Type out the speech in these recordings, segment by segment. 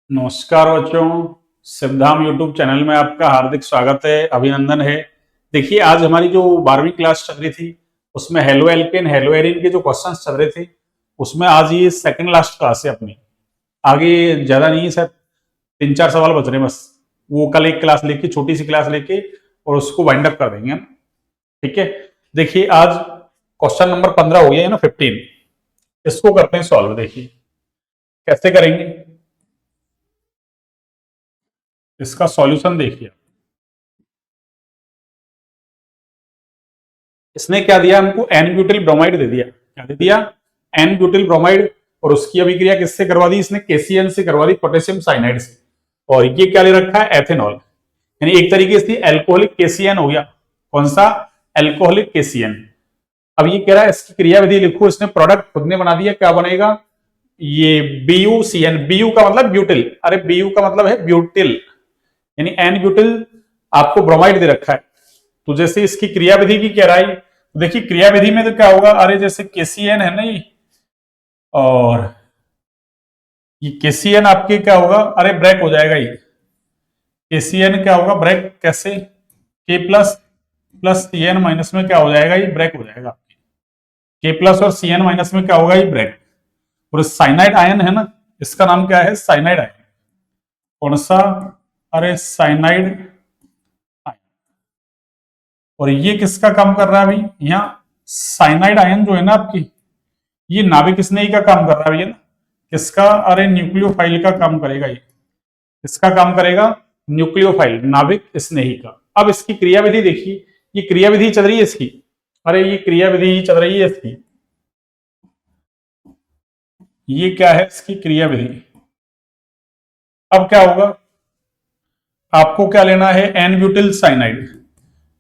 नमस्कार बच्चों। सिवधाम YouTube channel में आपका हार्दिक स्वागत है, अभिनंदन है। देखिए, आज हमारी जो 12वीं क्लास चल रही थी उसमें हेलो एल्केन हेलो एरिन के जो क्वेश्चंस चल रहे थे उसमें आज ये सेकंड लास्ट क्लास है अपनी। आगे ज्यादा नहीं है सर, 3-4 सवाल बच रहे हैं बस। वो कल एक क्लास लेके, छोटी सी क्लास लेके, और उसको वाइंड अप कर देंगे हम। ठीक है। देखिए, आज क्वेश्चन नंबर 15 हो गया है ना, 15। इसको करते हैं सॉल्व। देखिए कैसे करेंगे इसका सॉल्यूशन। देखिए इसने क्या दिया हमको, एन ब्यूटिल ब्रोमाइड दे दिया। क्या दे दिया? N butyl bromide. और उसकी अभिक्रिया किससे करवा दी इसने? केसीएन से करवा दी, पोटेशियम साइनाइड से। और ये क्या ले रखा है? एथेनॉल। यानी एक तरीके से एल्कोहलिक केसीएन हो गया। कौन सा? Alcoholic KCN. अब ये कह रहा है इसकी क्रिया विधि लिखो। इसने प्रोडक्ट खुद ने बना दिया। क्या बनेगा? ये BuCN। बीयू का मतलब ब्यूटिल। अरे बीयू का मतलब है ब्यूटिल, यानी एन ब्यूटिल आपको ब्रोमाइड दे रखा है। तो जैसे इसकी क्रिया विधि की कह रहा है, तो देखिए क्रिया विधि में तो क्या होगा, अरे जैसे केसीएन है ना ये, और ये केसीएन आपके क्या होगा, अरे ब्रेक हो जाएगा ये। केसीएन क्या होगा? ब्रेक। कैसे? K plus plus C N minus में क्या हो जाएगा, ये ब्रेक हो जाएगा। के प्लस और सी एन माइनस में क्या होगा, ये ब्रेक। और साइनाइड आयन है ना, इसका नाम क्या है? Cyanide ion. कौन सा? अरे साइनाइड आयन। और ये किसका काम कर रहा है भाई? यहाँ साइनाइड आयन जो है ना आपकी, ये नाभिक स्नेही का काम कर रहा है भैया ना। किसका? अरे न्यूक्लियोफाइल का काम करेगा ये। इसका काम करेगा न्यूक्लियोफाइल, नाभिक स्नेही का। अब इसकी क्रियाविधि देखिए, ये क्रियाविधि चल रही है इसकी। अरे ये क्रियाविधि चल रही है इसकी। ये क्या है इसकी क्रियाविधि? अब क्या होगा, आपको क्या लेना है? N butyl cyanide,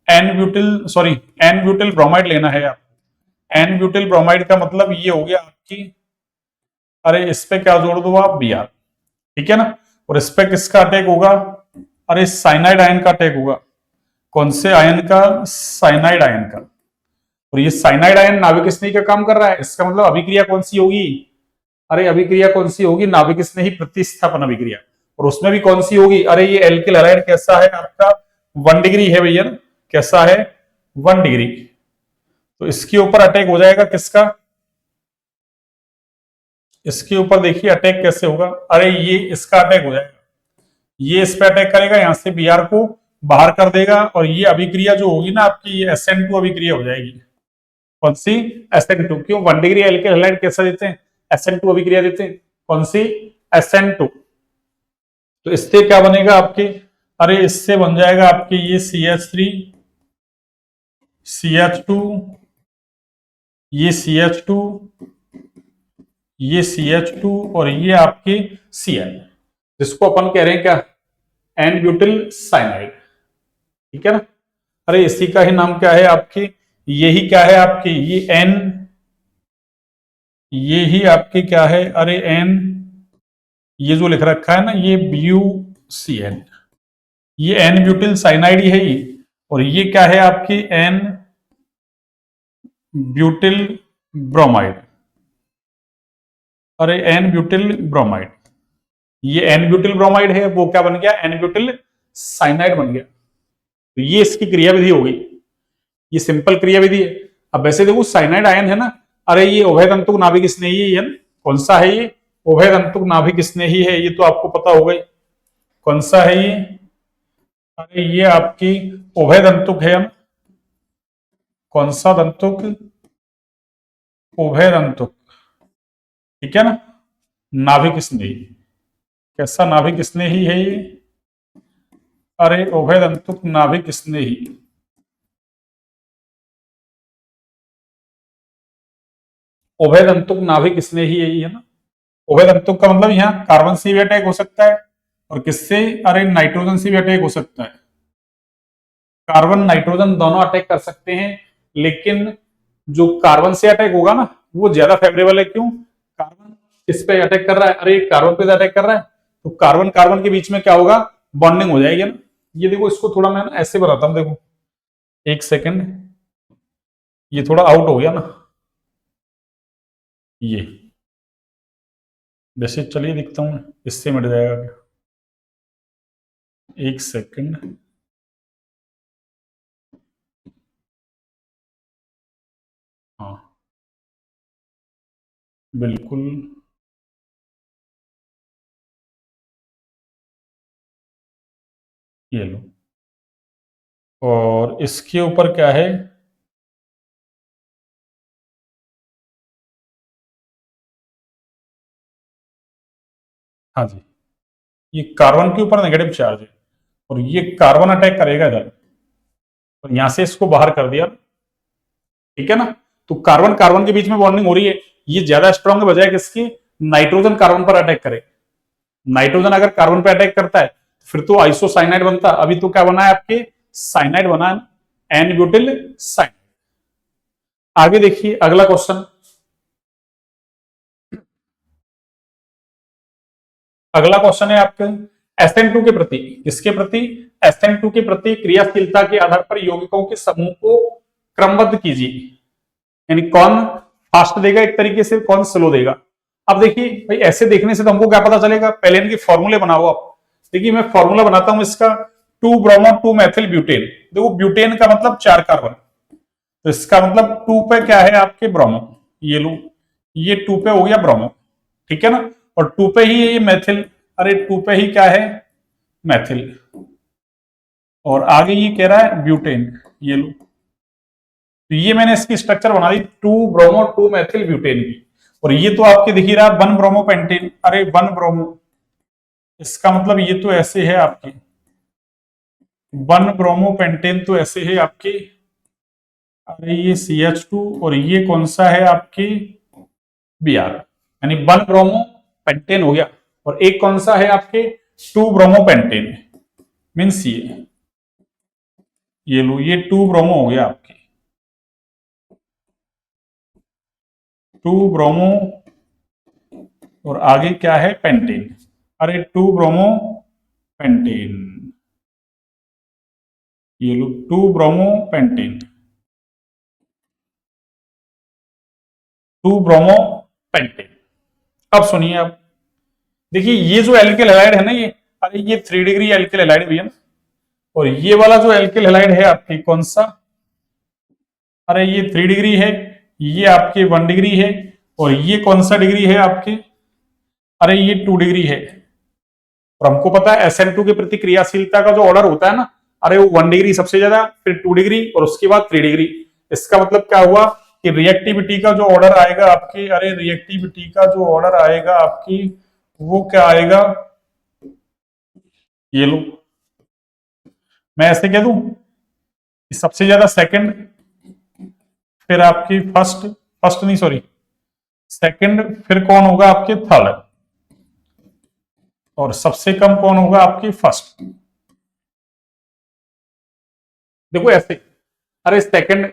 n butyl, sorry, n butyl bromide लेना है आपको। एन ब्यूटिल ब्रोमाइड का मतलब ये हो गया आपकी, अरे इस पे क्या जोड़ दो आप? Br। ठीक है ना। और इस पे किसका अटैक होगा? अरे साइनाइड आयन का अटैक होगा। कौन से आयन का? साइनाइड आयन का। और ये साइनाइड आयन नाभिक स्नेही का काम कर रहा है। इसका मतलब अभिक्रिया कौन सी होगी? अरे अभिक्रिया कौन सी होगी? नाभिक स्नेही प्रतिस्थापन अभिक्रिया। और उसमें भी कौन सी होगी? अरे ये एल्किल हैलाइड कैसा है आपका? 1 डिग्री है भैया। कैसा है? 1 डिग्री। तो इसके ऊपर अटैक हो जाएगा किसका? इसके ऊपर देखिए अटैक कैसे होगा। अरे ये इसका अटैक हो जाएगा, ये इस पे अटैक करेगा, यहां से Br को बाहर कर देगा। और ये अभिक्रिया जो होगी ना आपकी, ये SN2 अभिक्रिया हो जाएगी। कौन सी? SN2। क्यों? 1 डिग्री एल्किल हैलाइड कैसा देते हैं? SN2 अभिक्रिया देते हैं। कौन सी? SN2। तो इससे क्या बनेगा आपके? अरे इससे बन जाएगा आपके ये CH3, CH2, ये CH2, ये CH2, और ये आपकी Cl, जिसको अपन कह रहे हैं क्या? N butyl cyanide. ठीक है ना। अरे इसी का ही नाम क्या है आपकी? यही क्या है आपकी? ये एन, ये ही आपकी क्या है? अरे एन, ये जो लिख रखा है ना, ये BuCN, ये एन ब्यूटिल साइनाइड ही है ये। और ये क्या है आपकी? N butyl bromide. अरे एन ब्यूटिल ब्रोमाइड, ये एन ब्यूटिल ब्रोमाइड है, वो क्या बन गया? एन ब्यूटिल साइनाइड बन गया। तो ये इसकी क्रियाविधि हो गई। ये सिंपल क्रियाविधि है। अब वैसे देखो साइनाइड आयन है ना, अरे ये उभय तंतुक नाभिक स्नेही है ना। कौन सा है ये? उभय तंतुक नाभिक स्नेही है, ये तो आपको पता होगा ही। कौन सा है ये? अरे ये आपकी उभय तंतुक है। कौन सा तंतुक? उभय तंतुक। ठीक है ना। नाभिक स्नेही। कैसा नाभिक स्नेही है ये? अरे उभय तंतुक नाभिक स्नेही। उभय तंतुक नाभिक स्नेही है ये ना। उभय तंतुक का मतलब यहाँ कार्बन से भी अटैक हो सकता है, और किससे? अरे नाइट्रोजन से भी अटैक हो सकता है। कार्बन नाइट्रोजन दोनों अटैक कर सकते हैं, लेकिन जो कार्बन से अटैक होगा ना, वो ज्यादा फेवरेबल है। क्यों? कार्बन किस पे अटैक कर रहा है? अरे कार्बन पे अटैक कर रहा है, तो कार्बन कार्बन के बीच में क्या होगा? बॉन्डिंग हो जाएगी ना। ये देखो, इसको थोड़ा मैं ना ऐसे बताता हूँ, देखो एक सेकेंड, ये थोड़ा आउट हो गया ना ये। वैसे चलिए दिखता हूँ, इससे मिट जाएगा क्या? एक सेकंड। हाँ बिल्कुल। ये लो। और इसके ऊपर क्या है? हाँ जी, ये कार्बन के ऊपर नेगेटिव चार्ज है और ये कार्बन अटैक करेगा इधर, और यहां से इसको बाहर कर दिया। ठीक है ना? तो कार्बन कार्बन के बीच में बॉन्डिंग हो रही है, ये ज्यादा स्ट्रांग है बजाय किसकी? नाइट्रोजन कार्बन पर अटैक करे। नाइट्रोजन अगर कार्बन पर अटैक करता है तो फिर तो आइसोसाइनाइड बनता। अभी तो क्या बना है आपके? साइनाइड बना है, एन ब्यूटिल साइनाइड। आगे देखिए अगला क्वेश्चन। अगला क्वेश्चन है आपके SN2 के प्रति, किसके प्रति? SN2 के प्रति क्रियाशीलता के आधार पर यौगिकों के समूह को क्रमबद्ध कीजिए। यानी कौन फास्ट देगा एक तरीके से, कौन स्लो देगा। अब देखिए भाई, ऐसे देखने से तो हमको क्या पता चलेगा? पहले इनके फॉर्मूले बनाओ आप। देखिए मैं फॉर्मूला बनाता हूं इसका। 2 ब्रोमो 2 मैथिल ब्यूटेन। देखो ब्यूटेन का मतलब 4 कार्बन, तो इसका मतलब 2 पे क्या है आपके? ब्रोमो। ये लो, ये 2 पे हो गया ब्रोमो। ठीक है ना? और 2 पे ही ये मैथिल। अरे 2 पे ही क्या है? मैथिल। और आगे ये कह रहा है ब्यूटेन। ये लो, तो ये मैंने इसकी स्ट्रक्चर बना दी 2 ब्रोमो 2 मैथिल ब्यूटेन की। और ये तो आपके दिख ही रहा 1 ब्रोमो पेंटेन। अरे 1 ब्रोमो, इसका मतलब ये तो ऐसे है आपके 1 ब्रोमो पेंटेन, तो ऐसे है आपकी। अरे ये CH2 और ये कौन सा है आपकी? Br। यानी 1 ब्रोमो पेंटेन हो गया। और एक कौन सा है आपके? 2 ब्रोमो पेंटेन। मीन्स ये लो, ये 2 ब्रोमो हो गया आपके। 2 ब्रोमो और आगे क्या है? पेंटेन। अरे 2 ब्रोमो पेंटेन। ये लो 2 ब्रोमो पेंटेन। 2 bromo pentane. अब सुनिए आप। देखिए ये जो एल्किल हैलाइड है ना ये, अरे ये 3 डिग्री एल्किल हैलाइड भी है ना। और ये वाला जो एल्किल हैलाइड है आपकी कौन सा? अरे ये 3 डिग्री है, ये आपके 1 डिग्री है। और ये कौन सा डिग्री है आपके? अरे ये 2 डिग्री है। और हमको पता है SN2 के प्रति क्रियाशीलता का जो ऑर्डर होता है ना, अरे वो 1 डिग्री सबसे ज्यादा, फिर 2 डिग्री और उसके बाद 3 डिग्री। इसका मतलब क्या हुआ कि रिएक्टिविटी का जो ऑर्डर आएगा आपकी, अरे रिएक्टिविटी का जो ऑर्डर आएगा आपकी, वो क्या आएगा? ये लो, मैं ऐसे कह दूं कि सबसे ज्यादा सेकंड, फिर आपकी फर्स्ट, फर्स्ट नहीं सॉरी, सेकंड, फिर कौन होगा आपके? थर्ड। और सबसे कम कौन होगा आपकी? फर्स्ट। देखो ऐसे, अरे सेकंड,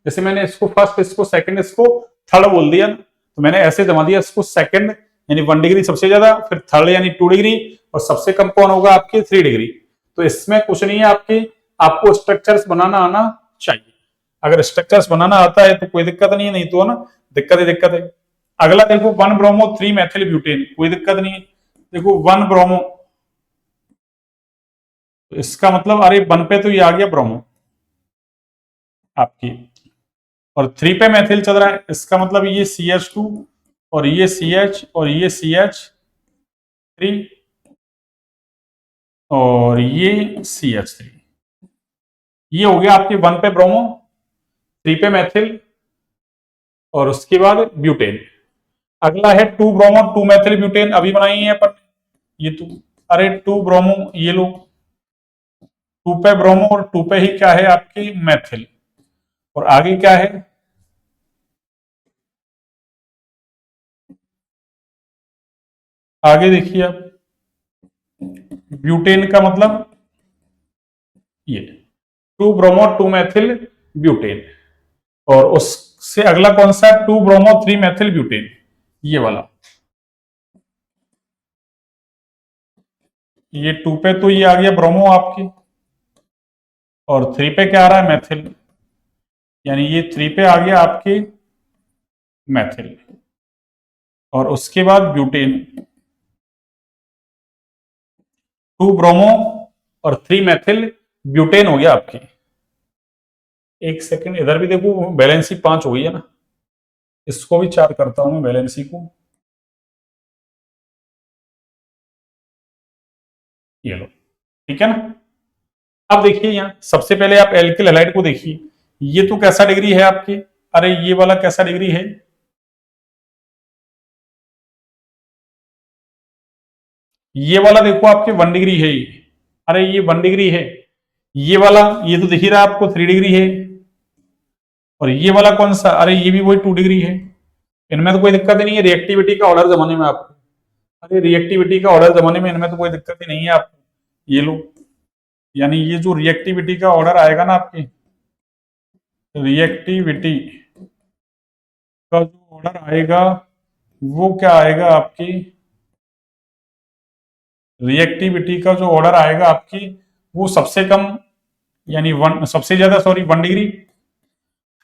जैसे मैंने इसको फर्स्ट, इसको सेकंड, इसको थर्ड बोल दिया ना, तो मैंने ऐसे जमा दिया इसको सेकंड यानी 1 डिग्री सबसे ज्यादा, फिर थर्ड यानी 2 डिग्री, और सबसे कम कौन होगा आपकी? 3 डिग्री। तो इसमें कुछ नहीं है आपकी, आपको स्ट्रक्चर्स बनाना आना चाहिए। अगर स्ट्रक्चर्स बनाना आता है तो कोई दिक्कत नहीं है, नहीं तो ना दिक्कत ही दिक्कत है। अगला देखो 1 ब्रोमो 3 मैथिल ब्यूटेन, कोई दिक्कत नहीं है। देखो 1 ब्रोमो, तो इसका मतलब अरे 1 पे तो ये आ गया ब्रोमो आपकी, और 3 पे मैथिल चल रहा है, इसका मतलब ये CH2 और ये CH और ये CH3 और ये CH3। ये हो गया आपके 1 पे ब्रोमो, 3 पे मैथिल और उसके बाद ब्यूटेन। अगला है 2 ब्रोमो 2 मैथिल ब्यूटेन, अभी बनाई है अपन ये तो। अरे 2 ब्रोमो, ये लो 2 पे ब्रोमो और 2 पे ही क्या है आपकी? मैथिल। और आगे क्या है? आगे देखिए आप, ब्यूटेन का मतलब ये 2 ब्रोमो 2 मैथिल ब्यूटेन। और उससे अगला कौन सा है? 2 ब्रोमो 3 मैथिल ब्यूटेन, ये वाला। ये 2 पे तो ये आ गया ब्रोमो आपकी, और 3 पे क्या आ रहा है? मैथिल। यानी ये 3 पे आ गया आपकी मैथिल। और उसके बाद ब्यूटेन, 2 ब्रोमो और 3 मैथिल ब्यूटेन हो गया आपकी। एक सेकंड, इधर भी देखो वैलेंसी 5 हो गई है ना, इसको भी 4 करता हूं मैं वैलेंसी को, ये लो, ठीक है ना। अब देखिए यहां सबसे पहले आप एल्किल हैलाइड को देखिए, ये तो कैसा डिग्री है आपकी, अरे ये वाला कैसा डिग्री है, ये वाला देखो आपके 1 डिग्री है ये, अरे ये 1 डिग्री है, ये वाला ये तो दिख ही रहा है आपको 3 डिग्री है, और ये वाला कौन सा, अरे ये भी वही 2 डिग्री है। इनमें तो कोई दिक्कत ही नहीं है रिएक्टिविटी का ऑर्डर जमाने में आपको, अरे रिएक्टिविटी का ऑर्डर जमाने में इनमें तो कोई दिक्कत ही नहीं है आपको, ये लो, यानी ये जो रिएक्टिविटी का ऑर्डर आएगा ना आपकी, रिएक्टिविटी का जो ऑर्डर आएगा वो क्या आएगा आपकी, रिएक्टिविटी का जो ऑर्डर आएगा आपकी वो सबसे कम, यानी वन सबसे ज्यादा, सॉरी 1 डिग्री,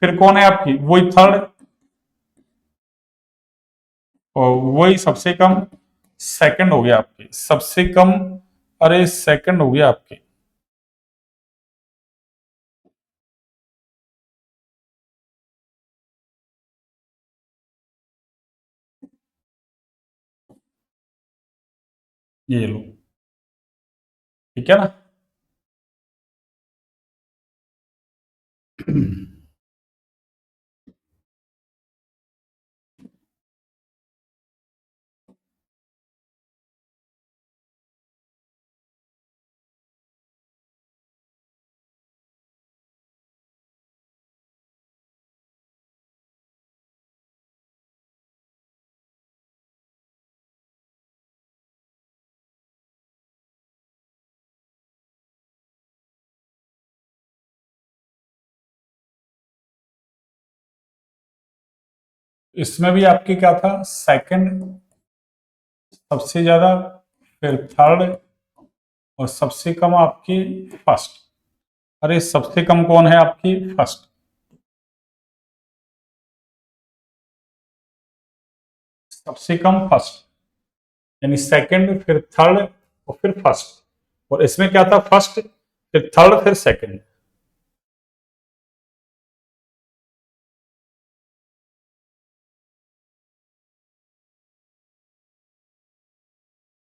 फिर कौन है आपकी वही थर्ड, और वही सबसे कम सेकंड हो गया आपके, सबसे कम, अरे सेकंड हो गया आपके, ये लो, ठीक है ना। इसमें भी आपकी क्या था, सेकंड सबसे ज्यादा, फिर थर्ड, और सबसे कम आपकी फर्स्ट, अरे सबसे कम कौन है आपकी फर्स्ट, सबसे कम फर्स्ट, यानी सेकंड फिर थर्ड और फिर फर्स्ट, और इसमें क्या था, फर्स्ट फिर थर्ड फिर सेकंड,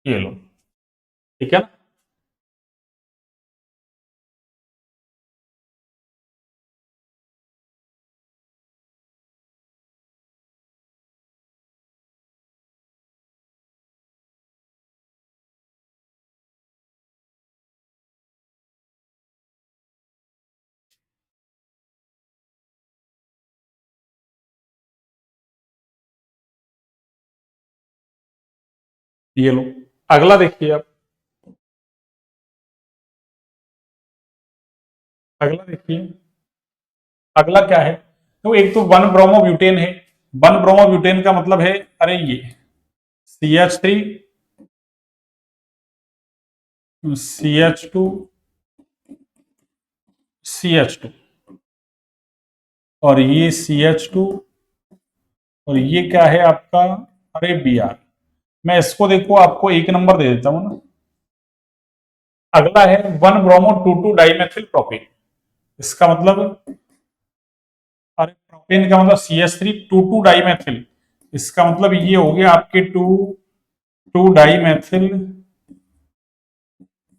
ये लो, ठीक है ना। ये लो, अगला देखिए आप, अगला देखिए, अगला क्या है, तो एक तो 1 ब्रोमो ब्यूटेन है, 1 ब्रोमो ब्यूटेन का मतलब है, अरे ये CH3, CH2, CH2, और ये CH2, और ये क्या है आपका, अरे Br, मैं इसको देखो आपको 1 नंबर दे देता हूं ना। अगला है 1 ब्रोमो 2 डाइमेथिल प्रोपेन, इसका मतलब, अरे प्रोपेन का मतलब CH3 2 डाइमेथिल, इसका मतलब ये हो गया आपके 2 डाइमेथिल,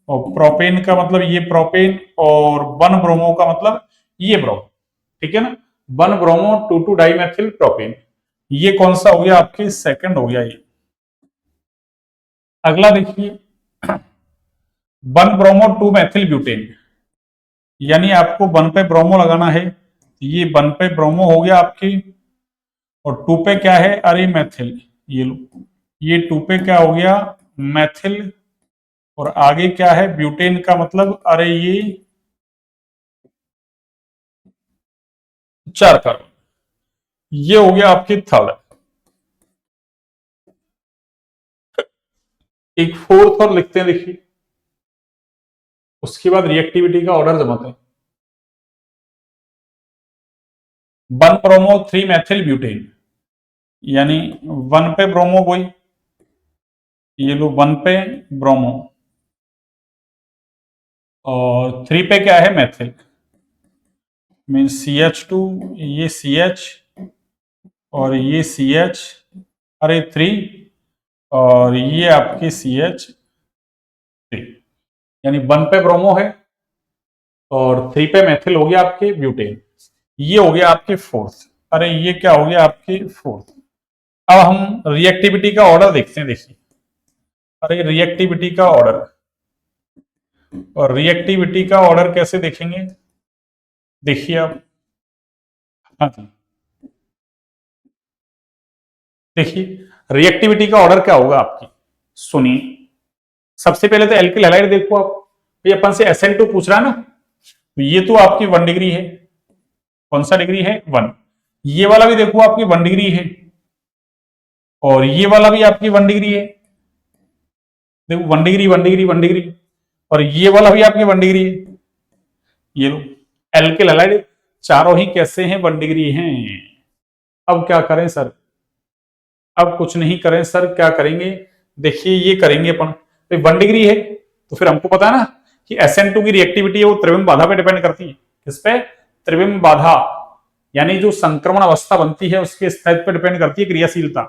और प्रोपेन का मतलब ये प्रोपेन, और 1 ब्रोमो का मतलब ये ब्रोमो, ठीक है ना। 1 ब्रोमो 2 डाइमेथिल प्रोपेन, ये कौन सा हो गया आपके, सेकंड हो गया ये। अगला देखिए 1 ब्रोमो 2 मैथिल ब्यूटेन, यानी आपको 1 पे ब्रोमो लगाना है, ये 1 पे ब्रोमो हो गया आपकी, और 2 पे क्या है, अरे मैथिल, ये लो, ये 2 पे क्या हो गया, मैथिल, और आगे क्या है ब्यूटेन का मतलब, अरे ये 4 कार्बन, ये हो गया आपकी थर्ड। एक फोर्थ और लिखते हैं देखिए, उसके बाद रिएक्टिविटी का ऑर्डर जमाते हैं, 1 ब्रोमो 3 मैथिल ब्यूटेन, यानी 1 पे ब्रोमो वही, ये लो 1 पे ब्रोमो, और 3 पे क्या है मेथिल, मीन CH2, ये CH और ये CH, अरे 3, और ये आपकी CH3, यानी 1 पे ब्रोमो है और 3 पे मेथिल हो गया आपके ब्यूटेन। ये हो गया आपके फोर्थ, अरे ये क्या हो गया आपके फोर्थ। अब हम रिएक्टिविटी का ऑर्डर देखते हैं, देखिए, अरे रिएक्टिविटी का ऑर्डर, और रिएक्टिविटी का ऑर्डर कैसे देखेंगे, देखिए आप, हाँ जी, देखिए रिएक्टिविटी का ऑर्डर क्या होगा आपकी, सुनिए। सबसे पहले तो एल्किल हैलाइड देखो आप, ये अपन से SN2 पूछ रहा है ना, तो ये तो आपकी 1 डिग्री है, कौन सा डिग्री है 1, ये वाला भी देखो आपकी 1 डिग्री है, और ये वाला भी आपकी 1 डिग्री है, देखो 1 डिग्री 1 डिग्री 1 डिग्री, और ये वाला भी आपकी 1 डिग्री है, ये लो एल्किल हैलाइड चारों ही कैसे हैं 1 डिग्री हैं। अब क्या करें सर, अब कुछ नहीं करें सर, क्या करेंगे, देखिए ये करेंगे अपन, तो 1 डिग्री है तो फिर हमको पता है ना कि SN2 की रिएक्टिविटी है वो त्रिविम बाधा पे डिपेंड करती है, किस पे, त्रिविम बाधा, यानी जो संक्रमण अवस्था बनती है उसके स्थायित्व पे डिपेंड करती है क्रियाशीलता,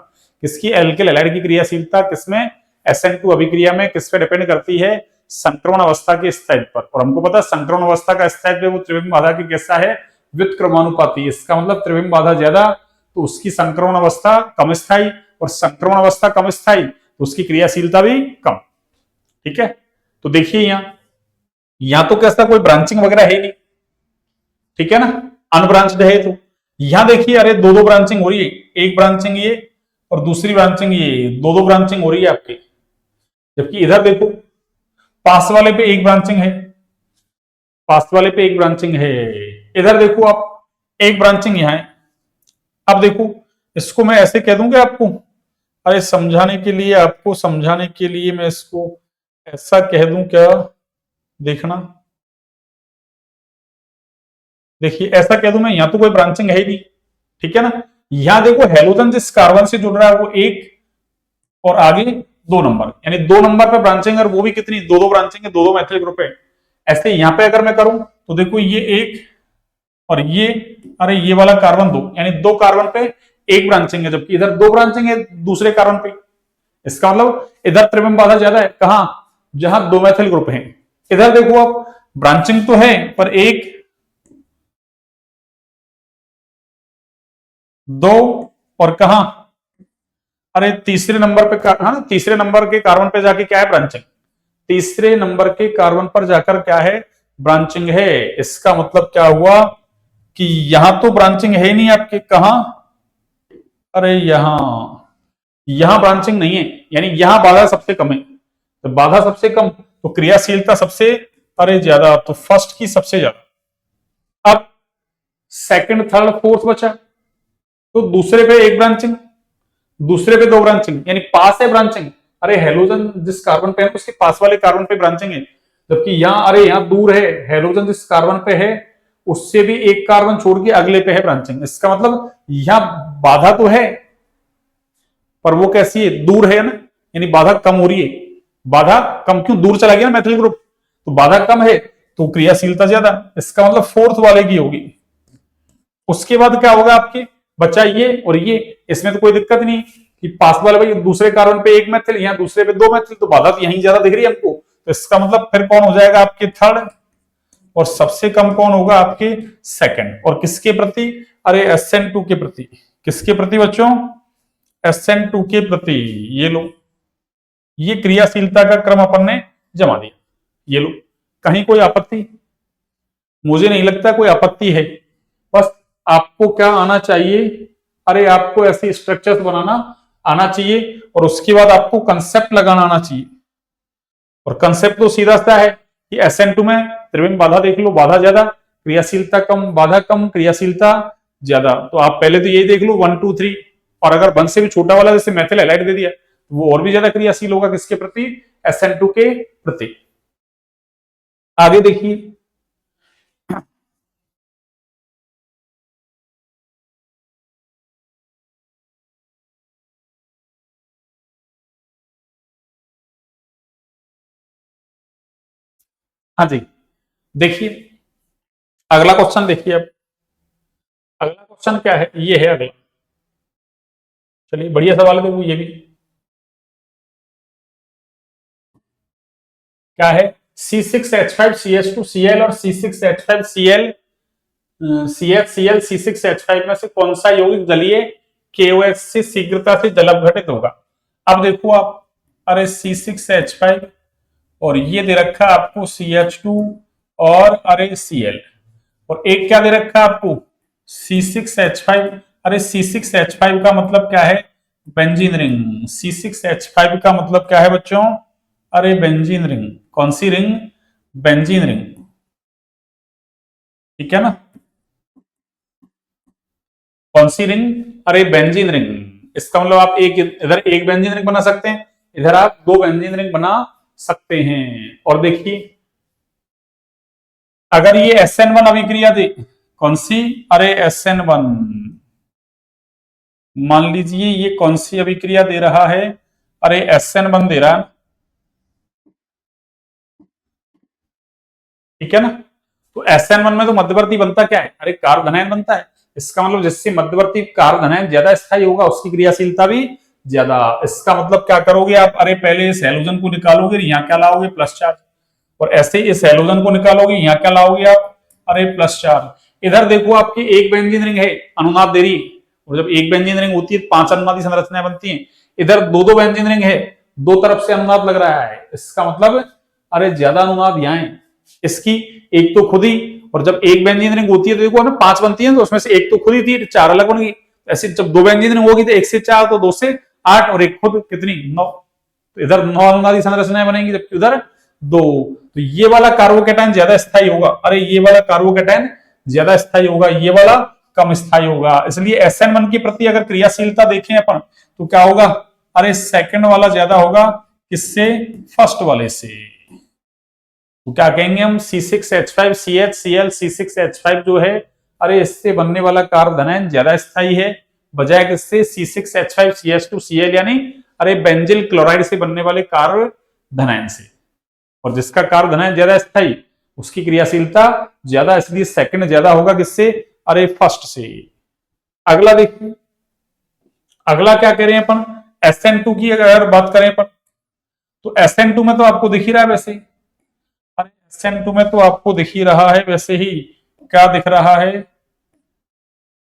किसकी, एल्किल हैलाइड की क्रियाशीलता किसमें, SN2 अभिक्रिया में, किस पे डिपेंड करती है, संक्रमण अवस्था के स्थायित्व पर, और हमको पता है संक्रमण अवस्था का स्थायित्व वो त्रिविम बाधा की कैसा है, व्युत्क्रमानुपाती, इसका मतलब त्रिविम बाधा ज्यादा तो उसकी संक्रमण अवस्था कम स्थायी, और संक्रमण अवस्था कम स्थायी तो उसकी क्रियाशीलता भी कम, ठीक है। तो देखिए यहां तो कैसा कोई ब्रांचिंग वगैरह है नहीं, ठीक है ना, अनब्रांच्ड है, तो यहां देखिए अरे दो दो ब्रांचिंग हो रही है, एक ब्रांचिंग ये और दूसरी ब्रांचिंग ये, दो दो ब्रांचिंग हो रही है आपकी, जबकि इधर देखो पास वाले पे एक ब्रांचिंग है, पास वाले पे एक ब्रांचिंग है, इधर देखो आप एक ब्रांचिंग यहां है। अब देखो इसको मैं ऐसे कह दूंगा आपको, अरे समझाने के लिए, आपको समझाने के लिए मैं इसको ऐसा कह दूं क्या, देखना, देखिए ऐसा कह दूं मैं, यहां तो कोई ब्रांचिंग है ही नहीं, ठीक है ना, यहां देखो हेलोजन जिस कार्बन से जुड़ रहा है वो एक, और आगे 2 नंबर, यानी 2 नंबर पे ब्रांचिंग, और वो भी कितनी, दो दो ब्रांचिंग है, दो दो मैथिल ग्रुप है। ऐसे यहां पे अगर मैं करूं तो देखो ये एक और ये, अरे ये वाला कार्बन 2, यानी 2 कार्बन पे एक ब्रांचिंग है, जबकि इधर 2 ब्रांचिंग है दूसरे कार्बन पे, इसका मतलब इधर त्रिविम बाधा ज्यादा है, कहां, जहां 2 मैथिल ग्रुप है। इधर देखो आप ब्रांचिंग तो है पर एक, दो, और कहा, अरे तीसरे नंबर पे, हाँ तीसरे नंबर के कार्बन पे जाके क्या है ब्रांचिंग, तीसरे नंबर के कार्बन पर जाकर क्या है, ब्रांचिंग है। इसका मतलब क्या हुआ कि यहां तो ब्रांचिंग है नहीं आपके, कहा, अरे यहां ब्रांचिंग नहीं है, यानी यहां बाधा सबसे कम है, तो बाधा सबसे कम तो क्रियाशीलता सबसे, अरे ज्यादा, तो फर्स्ट की सबसे ज्यादा। अब सेकंड थर्ड फोर्थ बचा, तो दूसरे पे एक ब्रांचिंग, दूसरे पे 2 ब्रांचिंग, यानी पास है ब्रांचिंग, अरे हेलोजन जिस कार्बन पे है उसके पास वाले कार्बन पे ब्रांचिंग है, जबकि यहां अरे यहां दूर है, हेलोजन जिस कार्बन पे है उससे भी एक कार्बन छोड़ के अगले पे है ब्रांचिंग, इसका मतलब यहां बाधा तो है पर वो कैसी है, दूर है ना, यानी बाधा कम हो रही है, बाधा कम क्यों, दूर चला गया ना मैथिल ग्रुप, तो बाधा कम है तो क्रियाशीलता ज्यादा, इसका मतलब फोर्थ वाले की होगी। उसके बाद क्या होगा आपके, बचा ये और ये, इसमें तो कोई दिक्कत नहीं कि पास वाले भाई दूसरे कार्बन पे एक मैथिल, यहाँ दूसरे पे 2 मैथिल, तो बाधा तो यहीं ज्यादा दिख रही है हमको, तो इसका मतलब फिर कौन हो जाएगा आपके थर्ड, और सबसे कम कौन होगा आपके सेकंड, और किसके प्रति, अरे SN2 के प्रति, किसके प्रति बच्चों, SN2 के प्रति, ये लो, ये क्रियाशीलता का क्रम अपन ने जमा दिया, ये लो, कहीं कोई आपत्ति, मुझे नहीं लगता कोई आपत्ति है, बस आपको क्या आना चाहिए, अरे आपको ऐसी स्ट्रक्चर्स बनाना आना चाहिए, और उसके बाद आपको कंसेप्ट लगाना आना चाहिए, और कंसेप्ट तो सीधा सा है कि SN2 में त्रिविम बाधा देख लो, बाधा ज्यादा, क्रियाशीलता कम, बाधा कम, क्रियाशीलता ज्यादा, तो आप पहले तो यही देख लो 1 2 3, और अगर 1 से भी छोटा वाला जैसे मेथिल हैलाइड दे दिया तो वो और भी ज्यादा क्रियाशील होगा, किसके प्रति, SN2 के प्रति। आगे देखिए, हाँ जी, देखिए अगला क्वेश्चन देखिए अब। अगला क्वेश्चन क्या है, ये है अगला। चलिए बढ़िया सवाल है वो ये भी। क्या है, C6H5CH2Cl और C6H5Cl CHCl C6H5 में से कौन सा यौगिक जलीय KOH से शीघ्रता से जलपघटित होगा। अब देखो आप, अरे C6H5 और ये दे रखा है आपको CH2 और अरे Cl, और एक क्या दे रखा है आपको C6H5। अरे C6H5 का मतलब क्या है, बेंजीन रिंग। C6H5 का मतलब क्या है बच्चों, अरे बेंजीन रिंग। कौन सी रिंग, बेंजीन रिंग, ठीक है ना। कौन सी रिंग, अरे बेंजीन रिंग। इसका मतलब आप एक इधर एक बेंजीन रिंग बना सकते हैं, इधर आप दो बेंजीन रिंग बना सकते हैं। और देखिए अगर ये SN1 अभिक्रिया दे, कौन सी, अरे SN1, मान लीजिए ये कौन सी अभिक्रिया दे रहा है, अरे SN1 दे रहा है, ठीक है ना। तो SN1 में तो मध्यवर्ती बनता क्या है, अरे कार्बोधनायन बनता है। इसका मतलब जिससे मध्यवर्ती कार्बोधनायन ज्यादा स्थायी होगा उसकी क्रियाशीलता भी ज्यादा। इसका मतलब क्या करोगे आप, अरे पहले इस हैलोजन को निकालोगे, यहाँ क्या लाओगे, प्लस चार्ज। और ऐसे ही इस हैलोजन को निकालोगे, यहाँ क्या लाओगे आप, अरे प्लस चार्ज। इधर देखो आपकी एक बेंजीन रिंग है, अनुनाद दे रही है, और जब एक बेंजीन रिंग होती है 5 अनुनादी संरचनाएं बनती हैं। इधर दो दो बेंजीन रिंग है, दो तरफ से अनुनाद लग रहा है, इसका मतलब अरे ज्यादा अनुनाद यहाँ है। इसकी एक तो खुद ही, और जब एक बेंजीन रिंग होती है तो देखो ना 5 बनती है, तो उसमें से एक तो खुद ही थी, 4 अलग बन गई। ऐसे जब दो बेंजीन रिंग होगी तो 1 से 4, तो 2 से 8, और एक खुद कितनी 9। तो इधर 9 अनुनादी संरचनाएं बनेंगी, जबकि उधर 2। तो ये वाला कार्बोकेटाइन ज्यादा स्थायी होगा, अरे ये वाला कार्बोकेटाइन ज्यादा स्थायी होगा, ये वाला कम स्थायी होगा। इसलिए SN1 के प्रति अगर क्रियाशीलता देखें अपन तो क्या होगा, अरे सेकंड वाला ज्यादा होगा किससे, फर्स्ट वाले से। तो क्या कहेंगे हम, C6H5CHCl C6H5 जो है, अरे इससे बनने वाला कार्बोधनायन ज्यादा स्थायी है बजाय किससे, C6H5CH2Cl, यानी अरे बेंजिल क्लोराइड से बनने वाले कार्बोधनायन से। और जिसका कार्बोधनायन ज्यादा स्थायी उसकी क्रियाशीलता ज्यादा, इसलिए सेकंड ज्यादा होगा किससे, अरे फर्स्ट से। अगला देखिए, अगला क्या कह रहे हैं अपन, SN2 की अगर बात करें अपन, तो SN2 में तो आपको दिख ही रहा है वैसे। अरे SN2 में तो आपको दिख ही रहा है वैसे ही, क्या दिख रहा है,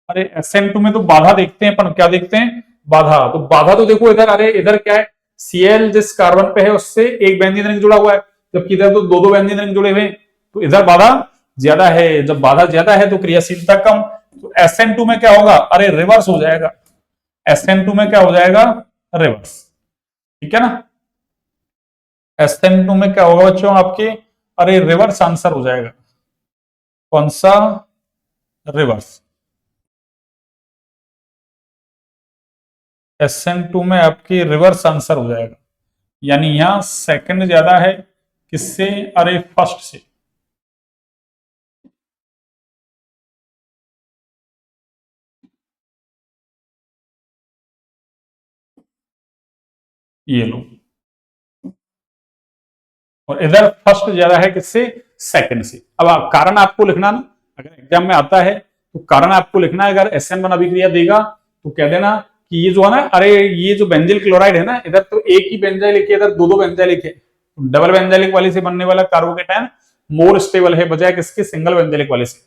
अरे SN2 में तो बाधा देखते हैं अपन, क्या देखते हैं, बाधा। तो बाधा तो देखो इधर, अरे इधर क्या है, Cl जिस कार्बन पे है उससे एक बेंजीन रिंग जुड़ा हुआ है, जबकि इधर तो दो दो बेंजीन रिंग जुड़े हुए हैं, तो इधर बाधा ज्यादा है। जब बाधा ज्यादा है तो क्रियाशीलता कम। तो SN2 में क्या होगा, अरे रिवर्स हो जाएगा। SN2 में क्या हो जाएगा, रिवर्स, ठीक है ना। SN2 में क्या होगा बच्चों आपके, अरे रिवर्स आंसर हो जाएगा। कौन सा, रिवर्स। SN2 में आपकी रिवर्स आंसर हो जाएगा, यानी यहां सेकंड ज्यादा है किससे, अरे फर्स्ट से। ये लो, और इधर फर्स्ट ज्यादा है किससे, सेकंड से। अब कारण आपको लिखना ना, अगर एग्जाम में आता है तो कारण आपको लिखना है। अगर SN1 अभिक्रिया देगा तो कह देना कि ये जो है ना, अरे ये जो बेंजिल क्लोराइड है ना, इधर तो एक ही बेंजाइल लिखे, इधर दो दो बेंजाइल लिखे। डबल बेंजाइलिक वाले से बनने वाला कार्बोकेटाइन मोर स्टेबल है बजाय किसके, सिंगल बेंजाइलिक वाले से।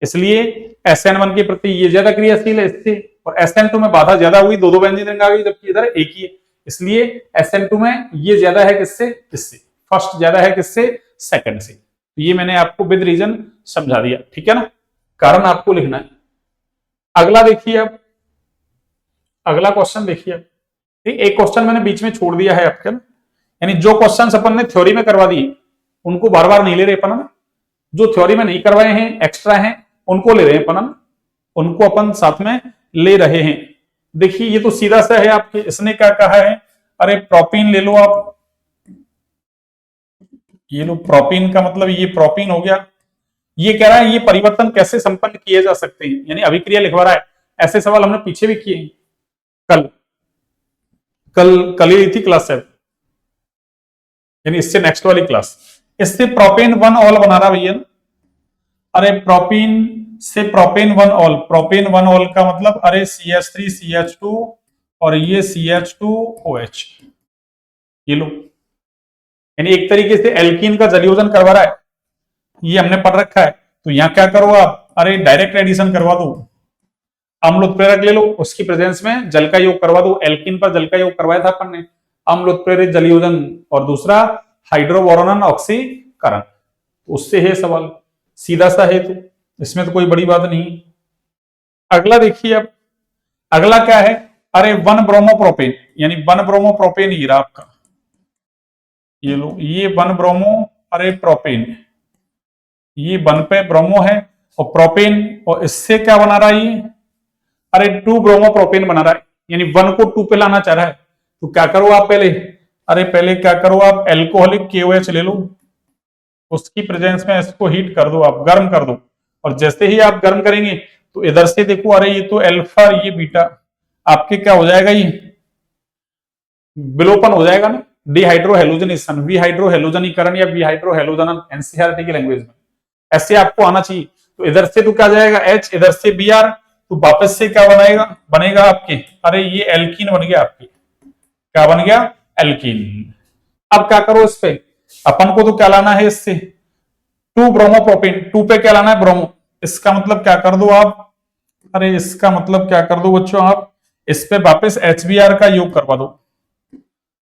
इसलिए SN1 के प्रति ये ज्यादा क्रियाशील है इससे, और SN2 में बाधा ज्यादा हुई, दो दो बेंजीन रिंग आ गई, जबकि इधर एक ही है। इसलिए SN2 में ये ज्यादा है किससे, इससे। फर्स्ट ज्यादा है किससे, सेकंड से। तो ये मैंने आपको विद रीजन समझा दिया, ठीक है ना। कारण आपको लिखना है। अगला देखिए अब, अगला क्वेश्चन देखिए अब। ठीक, एक क्वेश्चन मैंने बीच में छोड़ दिया है आपके ना, यानी जो क्वेश्चन अपन ने थ्योरी में करवा दिए उनको बार बार नहीं ले रहे अपन, जो थ्योरी में नहीं करवाए हैं एक्स्ट्रा हैं उनको ले रहे हैं अपन, उनको अपन साथ में ले रहे हैं। देखिए ये तो सीधा सा है आपके, इसने क्या कहा है, अरे प्रोपीन ले लो आप। ये लो प्रोपीन का मतलब ये प्रोपीन हो गया। ये कह रहा है ये परिवर्तन कैसे संपन्न किए जा सकते हैं, यानी अभिक्रिया लिखवा रहा है। ऐसे सवाल हमने पीछे भी किए, कल कल कल ही थी क्लास 7, यानी इससे नेक्स्ट वाली क्लास। इससे प्रोपेन वन ऑल बना रहा भैया। अरे प्रोपीन से propane one all, propane one all का मतलब अरे CH3 CH2 और ये CH2OH, ये लो, यानी एक तरीके से एल्कीन का जलयोजन करवा रहा है, ये हमने पढ़ रखा है। तो यहां क्या करो आप, अरे डायरेक्ट एडिशन करवा दो, अम्ल उत्प्रेरक ले लो, उसकी प्रेजेंस में जल का योग करवा दो, एल्कीन पर जल का योग करवाया था अपन ने, अम्ल उत्प्रेरित जलयोजन, और दूसरा हाइड्रोबोरोनन ऑक्सीकरण, उससे है सवाल, सीधा सा है, तो इसमें तो कोई बड़ी बात नहीं। अगला देखिए, अब अगला क्या है, अरे वन ब्रोमोप्रोपेन, यानी वन ब्रोमोप्रोपेन हीरा आपका, ये लो, ये वन ब्रोमो, अरे प्रोपेन, ये वन पे ब्रोमो है और प्रोपेन, और इससे क्या बना रहा है ये, अरे टू ब्रोमो प्रोपेन बना रहा है, यानी वन को टू पे लाना चाह रहा है। तो क्या करो आप पहले, अरे पहले क्या करो आप, एल्कोहलिक KOH ले लो, उसकी प्रेजेंस में इसको हीट कर दो, आप गर्म कर दो, और जैसे ही आप गर्म करेंगे तो इधर से देखो, अरे ये तो अल्फा, ये बीटा, आपके क्या हो जाएगा, ये विलोपन हो जाएगा ना, डिहाइड्रोहेलोजनेशन, विहाइड्रोहेलोजनीकरण या विहाइड्रोहेलोजनन, एनसीईआरटी की लैंग्वेज में ऐसे आपको आना चाहिए। तो इधर से तो क्या जाएगा H, इधर से Br, तो वापस से क्या बनाएगा, बनेगा आपके, अरे ये एल्कीन बन गया आपके, क्या बन गया, एल्कीन। अब क्या करो इस पे, अपन को तो क्या लाना है इससे, टू ब्रोमोप्रोपेन, टू पे क्या लाना है, ब्रोमो, इसका मतलब क्या कर दो आप, अरे इसका मतलब क्या कर दो बच्चों आप, इस पे वापस HBr का योग करवा दो,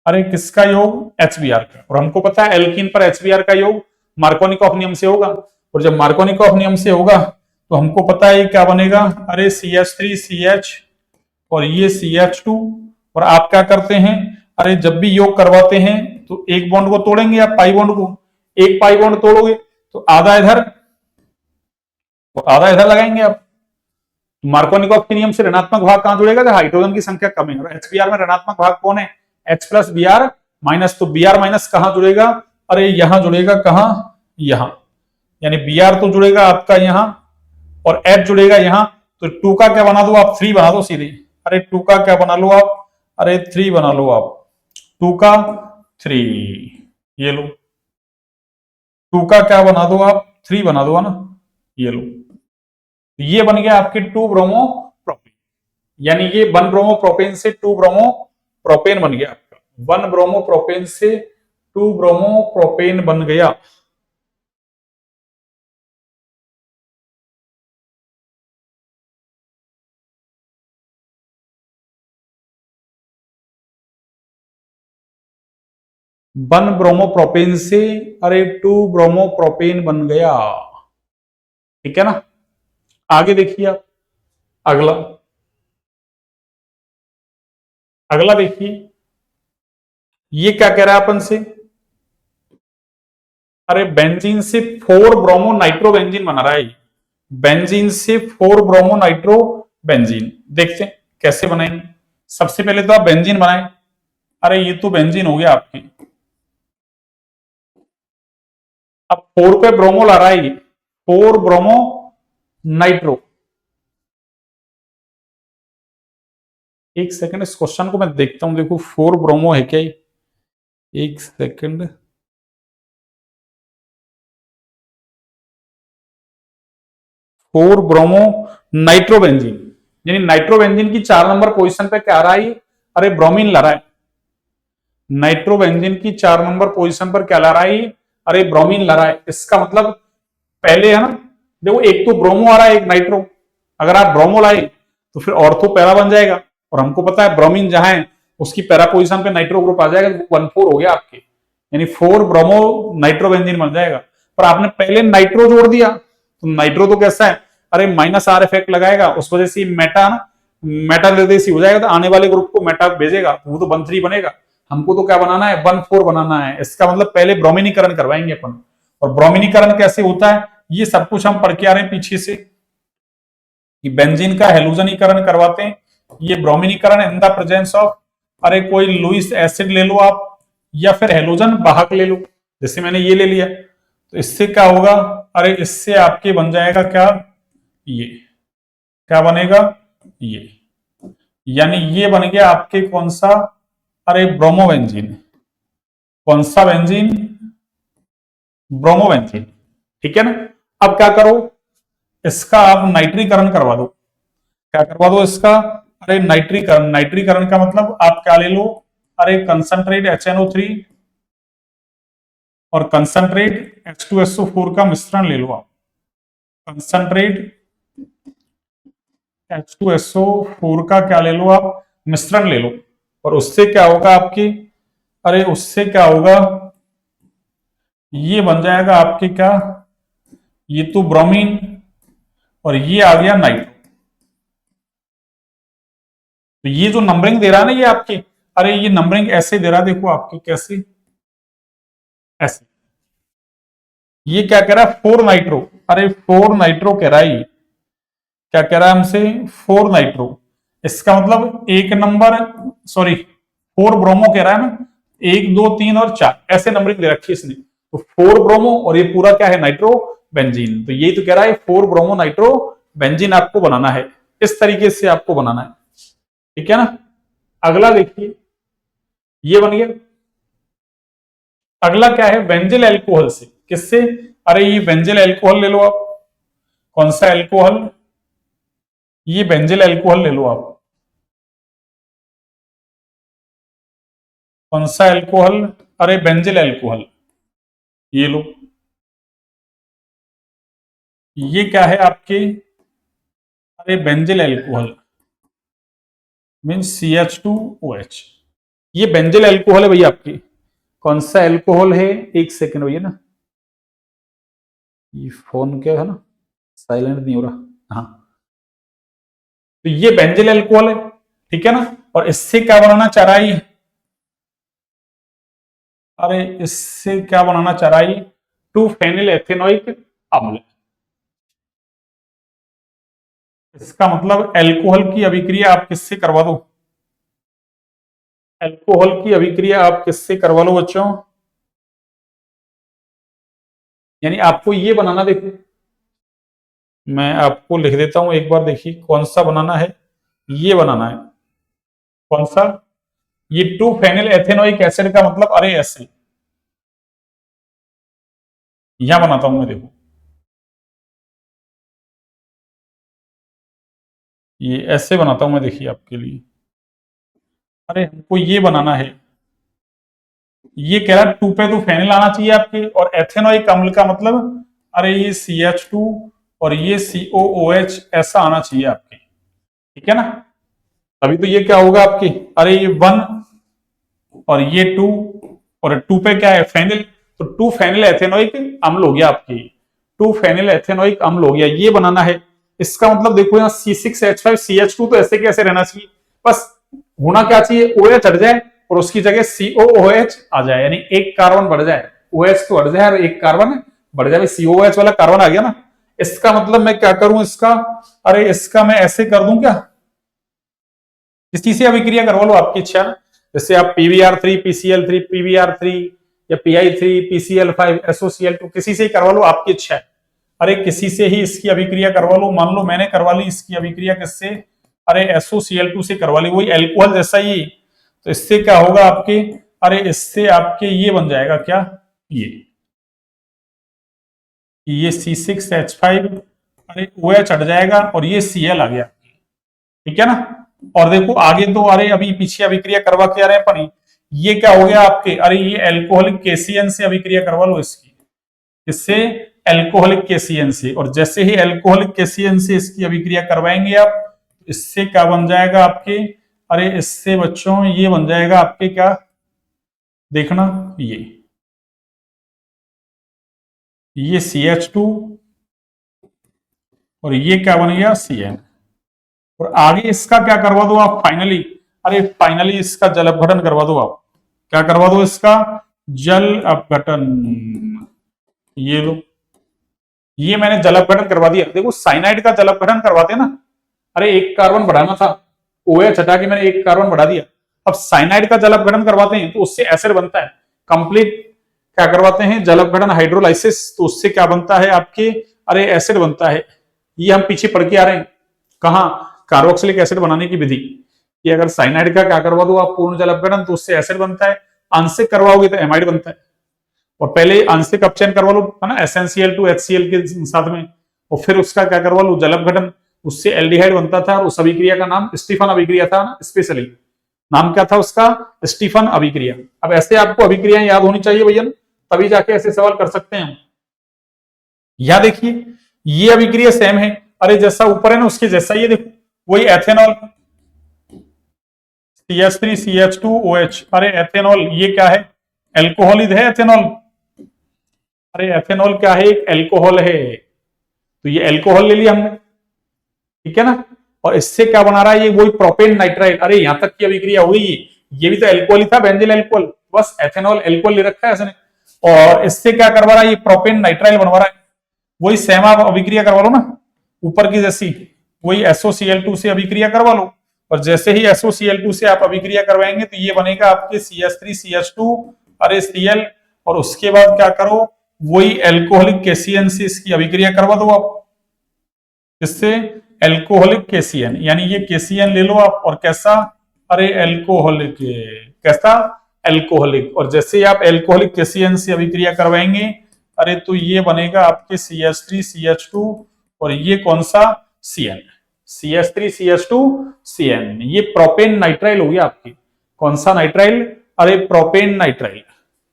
अरे किसका योग, HBr का, और हमको पता है एल्कीन पर HBr का योग मार्कोनिकॉफ नियम से होगा, और जब मार्कोनिकॉफ नियम से होगा तो हमको पता है क्या बनेगा, अरे CH3CH और ये CH2, और आप क्या करते हैं, अरे जब भी योग करवाते हैं तो एक बॉन्ड को तोड़ेंगे आप, पाई बॉन्ड को, एक पाई बॉन्ड तोड़ोगे तो आधा इधर और आधा इधर लगाएंगे आप। मार्कोनिकॉफ के नियम से ऋणात्मक भाग कहां जुड़ेगा, तो हाइड्रोजन की संख्या कम है, और HBr में ऋणात्मक भाग कौन है, H+Br माइनस, तो Br माइनस कहां जुड़ेगा, अरे यहां जुड़ेगा, कहां, यहां, यानी Br तो जुड़ेगा आपका यहां और H जुड़ेगा यहां, तो 2 का क्या बना दो आप, 3 बना दो सीधे, अरे 2 का क्या बना लो आप, अरे 3 बना लो आप, 2 का 3, ये लो, 2 का क्या बना दो आप, 3 बना दो, है ना, ये लो, ये बन गया आपके 2 ब्रोमो प्रोपेन, यानी ये 1 ब्रोमो प्रोपेन से 2 ब्रोमो प्रोपेन बन गया आपका, 1 ब्रोमो प्रोपेन से 2 ब्रोमो प्रोपेन बन गया। वन ब्रोमोप्रोपेन से अरे 2 ब्रोमोप्रोपेन बन गया, ठीक है ना। आगे देखिए आप, अगला, अगला देखिए, ये क्या कह रहा है अपन से, अरे बेंजीन से 4 ब्रोमो नाइट्रो बेंजीन बना रहा है, बेंजीन से 4 ब्रोमो नाइट्रो बेंजीन, देखते हैं कैसे बनाएंगे। सबसे पहले तो आप बेंजीन बनाएं, अरे ये तो बेंजीन हो गया आपकी, अब 4 पे ब्रोमो ला रहा है ये, 4 ब्रोमो नाइट्रो, एक सेकंड इस क्वेश्चन को मैं देखता हूं, देखो 4 ब्रोमो है क्या ये, एक सेकंड, 4 ब्रोमो नाइट्रोबेंजीन, यानी नाइट्रोबेंजीन की 4 नंबर पोजीशन पे क्या आ रहा है, अरे ब्रोमीन ला रहा है, नाइट्रोबेंजीन की 4 नंबर पोजीशन पर क्या ला रहा है, अरे ब्रोमीन ला रहा है। इसका मतलब पहले है ना, देखो एक तो ब्रोमो आ रहा है, एक नाइट्रो, अगर आप ब्रोमो लाए तो फिर ऑर्थो पैरा बन जाएगा, और हमको पता है ब्रोमीन जहां है उसकी पैरा पोजीशन पे नाइट्रो ग्रुप आ जाएगा, तो 1,4 हो गया आपके, यानी 4 ब्रोमो नाइट्रोबेंजीन बन जाएगा। पर आपने पहले नाइट्रो जोड़ दिया, तो नाइट्रो तो कैसा है, अरे -R इफेक्ट लगाएगा, उस वजह से मेटा ना, मेटा निर्देशी हो जाएगा, तो आने वाले ग्रुप को मेटा भेजेगा, तो वो तो 1,3 बनेगा। हमको तो क्या बनाना है, 1,4 बनाना है। इसका मतलब पहले ब्रोमिनीकरण करवाएंगे अपन, और ब्रोमिनीकरण कैसे होता है ये सब कुछ हम पढ़ के आ रहे हैं पीछे से, कि बेंजीन का हेलोजनीकरण करवाते हैं, ये ब्रोमिनीकरण इन द प्रेजेंस ऑफ, अरे कोई लुइस एसिड ले लो आप, या फिर हेलोजन वाहक ले लो, जैसे मैंने ये ले लिया, तो इससे क्या होगा, अरे इससे आपके बन जाएगा क्या, ये क्या बनेगा, ये, यानी ये बन गया आपके कौन सा, अरे ब्रोमोबेंजीन, कौन सा बेंजीन, ब्रोमोबेंजीन। ठीक है ना। अब क्या करो, इसका आप नाइट्रीकरण करवा दो। क्या करवा दो इसका, अरे नाइट्रीकरण। नाइट्रीकरण का मतलब आप क्या ले लो, अरे कंसंट्रेट HNO3 और कंसंट्रेट H2SO4 का मिश्रण ले लो आप। कंसंट्रेट H2SO4 का क्या ले लो आप, मिश्रण ले लो। और उससे क्या होगा आपकी, अरे उससे क्या होगा, ये बन जाएगा आपके क्या, ये तो ब्रोमीन और ये आ गया नाइट्रो। तो ये जो नंबरिंग दे रहा है ना ये आपकी, अरे ये नंबरिंग ऐसे दे रहा है, देखो आपकी कैसे, ऐसे। ये क्या कह रहा है, 4 नाइट्रो। अरे 4 नाइट्रो कह रहा है ये, क्या कह रहा है हमसे, 4 नाइट्रो। इसका मतलब एक नंबर, सॉरी 4 ब्रोमो कह रहा है ना, 1 2 3 और 4 ऐसे नंबरिंग दे रखी है इसने। तो 4 ब्रोमो और ये पूरा क्या है, नाइट्रो बेंजीन। तो यही तो कह रहा है 4 ब्रोमो नाइट्रो बेंजीन आपको बनाना है, इस तरीके से आपको बनाना है। ठीक है ना। अगला देखिए, ये बन गया। अगला क्या है, बेंजिल एल्कोहल से, किससे, अरे ये बेंजिल एल्कोहल ले लो आप। कौन सा एल्कोहल, ये बेंजिल एल्कोहल ले लो आप। कौन सा एल्कोहल, अरे बेंजिल एल्कोहल, ये लो। ये क्या है आपके, अरे बेंजिल एल्कोहल मीन्स CH2OH। ये बेंजिल एल्कोहल है भैया आपकी। कौन सा एल्कोहल है, एक सेकेंड भैया ना, ये फोन क्या है ना, साइलेंट नहीं हो रहा। हाँ, तो ये बेंजिल एल्कोहल है। ठीक है ना। और इससे क्या बनाना चाह रहा है, अरे इससे क्या बनाना चाह रहा है, 2 फेनिल एथेनोइक अम्ल। इसका मतलब एल्कोहल की अभिक्रिया आप किससे करवा दो, एल्कोहल की अभिक्रिया आप किससे करवा लो बच्चों, यानी आपको ये बनाना, देखो मैं आपको लिख देता हूं एक बार, देखिए कौन सा बनाना है, ये बनाना है। कौन सा, ये 2 फेनिल एथेनोइक एसिड का मतलब, अरे ऐसे यहां बनाता हूं मैं, देखो ये ऐसे बनाता हूं मैं, देखिए आपके लिए। अरे हमको ये बनाना है, ये कह रहा है 2 पे तो फेनिल आना चाहिए आपके, और एथेनोइक अम्ल का मतलब, अरे ये CH2 और ये COOH ऐसा आना चाहिए आपके। ठीक है ना। तभी तो ये क्या होगा आपकी, अरे ये 1 और ये 2, और 2 पे क्या है, फेनिल। तो 2 फेनिल एथेनोइक अम्ल हो गया आपकी, 2 फेनिल एथेनोइक अम्ल हो गया, ये बनाना है। इसका मतलब देखो यहाँ C6H5CH2 तो ऐसे कैसे रहना चाहिए, बस होना क्या चाहिए, OH हट जाए और उसकी जगह COOH आ जाए, यानी एक कार्बन बढ़ जाए। OH तो हट जाए और एक कार्बन बढ़ जाए, COOH वाला कार्बन आ गया ना। इसका मतलब मैं क्या करूं इसका, अरे इसका मैं ऐसे कर दूं क्या, किसी से अभिक्रिया करवा लो, आपकी इच्छा। जैसे आप PbR3 PCl3 PbR3 या Pi3 PCl5 SOCl2 किसी से ही करवा लो, आपकी इच्छा है। अरे किसी से ही इसकी अभिक्रिया करवा लो, मान लो मैंने करवा ली इसकी अभिक्रिया किससे, अरे SOCl2 से करवा ली, वही एल्कोहल जैसा ही। तो इससे क्या होगा आपके, अरे इससे आपके ये बन जाएगा क्या, ये C6H5, अरे OH हट जाएगा और ये Cl आ गया। ठीक है ना। और देखो आगे तो, अरे अभी पीछे अभिक्रिया करवा के आ रहे हैं अपन, ये क्या हो गया आपके, अरे ये एल्कोहलिक KCN से अभिक्रिया करवा लो इसकी, इससे एल्कोहलिक KCN से। और जैसे ही एल्कोहलिक KCN से इसकी अभिक्रिया करवाएंगे आप, इससे क्या बन जाएगा आपके, अरे इससे बच्चों ये बन जाएगा आपके क्या, देखना ये CH2 और ये क्या बन गया CN। और आगे इसका क्या करवा दो आप फाइनली, अरे फाइनली इसका जल अपघटन करवा दो आप। क्या करवा दो इसका, जल अपघटन। ये लो, ये मैंने जल अपघटन करवा दिया। देखो साइनाइड का जल अपघटन करवाते ना, अरे एक कार्बन बढ़ाना था, OH हटा के मैंने एक कार्बन बढ़ा दिया। अब साइनाइड का जल अपघटन करवाते हैं तो उससे एसिड बनता है कंप्लीट। क्या करवाते हैं, जल अपघटन हाइड्रोलाइसिस, तो उससे क्या बनता है आपके, अरे एसिड बनता है। ये हम पीछे पढ़ के आ रहे हैं, कहा, कार्बोक्सिलिक एसिड बनाने की विधि, कि अगर साइनाइड का क्या करवा दो आप पूर्ण जल अपघटन तो उससे एसिड बनता है, आंशिक करवाओगे तो एमाइड बनता है। और पहले आंशिक अपचयन करवा लो, है ना, SnCl2 HCl के साथ में, और फिर उसका क्या करवा लो, जल अपघटन, उससे एल्डिहाइड बनता था, और उस अभिक्रिया का नाम स्टीफन अभिक्रिया था ना, स्पेशली नाम क्या था उसका, स्टीफन अभिक्रिया। अब ऐसे आपको अभिक्रियाएं याद होनी चाहिए भैया, तभी जाके ऐसे सवाल कर सकते हैं। यह देखिए ये अभिक्रिया सेम है, अरे जैसा ऊपर है ना उसके जैसा, ये देखो वही एथेनॉल CH3CH2OH, अरे एथेनॉल ये क्या है, एल्कोहल है एथेनॉल, अरे एथेनॉल क्या है, एक एल्कोहल है, तो ये एल्कोहल ले लिया हमने, ठीक है ना, और इससे क्या बना रहा है, ये वही प्रोपेन नाइट्राइल, अरे यहां तक की अभिक्रिया हुई, ये भी तो एल्कोहल ही था, बेंजिल एल्कोहल, बस एथेनॉल एल्कोहल ले रखा है इसने, और इससे क्या करवा रहा है, ये प्रोपेन नाइट्राइल बनवा रहा है, वही सेम आप अभिक्रिया करवा लो ना ऊपर की जैसी, वही SOCl2 से अभिक्रिया करवा लो, और जैसे ही SOCl2 से आप अभिक्रिया करवाएंगे तो ये बनेगा आपके CH3CH2, अरे Cl, और उसके बाद क्या करो, वही एल्कोहलिक केसीएन से इसकी अभिक्रिया करवा दो आप, इससे एल्कोहलिक केसीएन, यानी ये केसीएन ले लो आप, और कैसा, अरे एल्कोहलिक, कैसा, एल्कोहलिक, और जैसे आप एल्कोहलिक केसीएन से अभिक्रिया करवाएंगे, अरे तो ये बनेगा आपके CH3CH2, और ये कौन सा, Cn, CH3CH2 Cn, ये प्रोपेन नाइट्राइल हो गया आपकी, कौन सा नाइट्राइल, अरे प्रोपेन नाइट्राइल,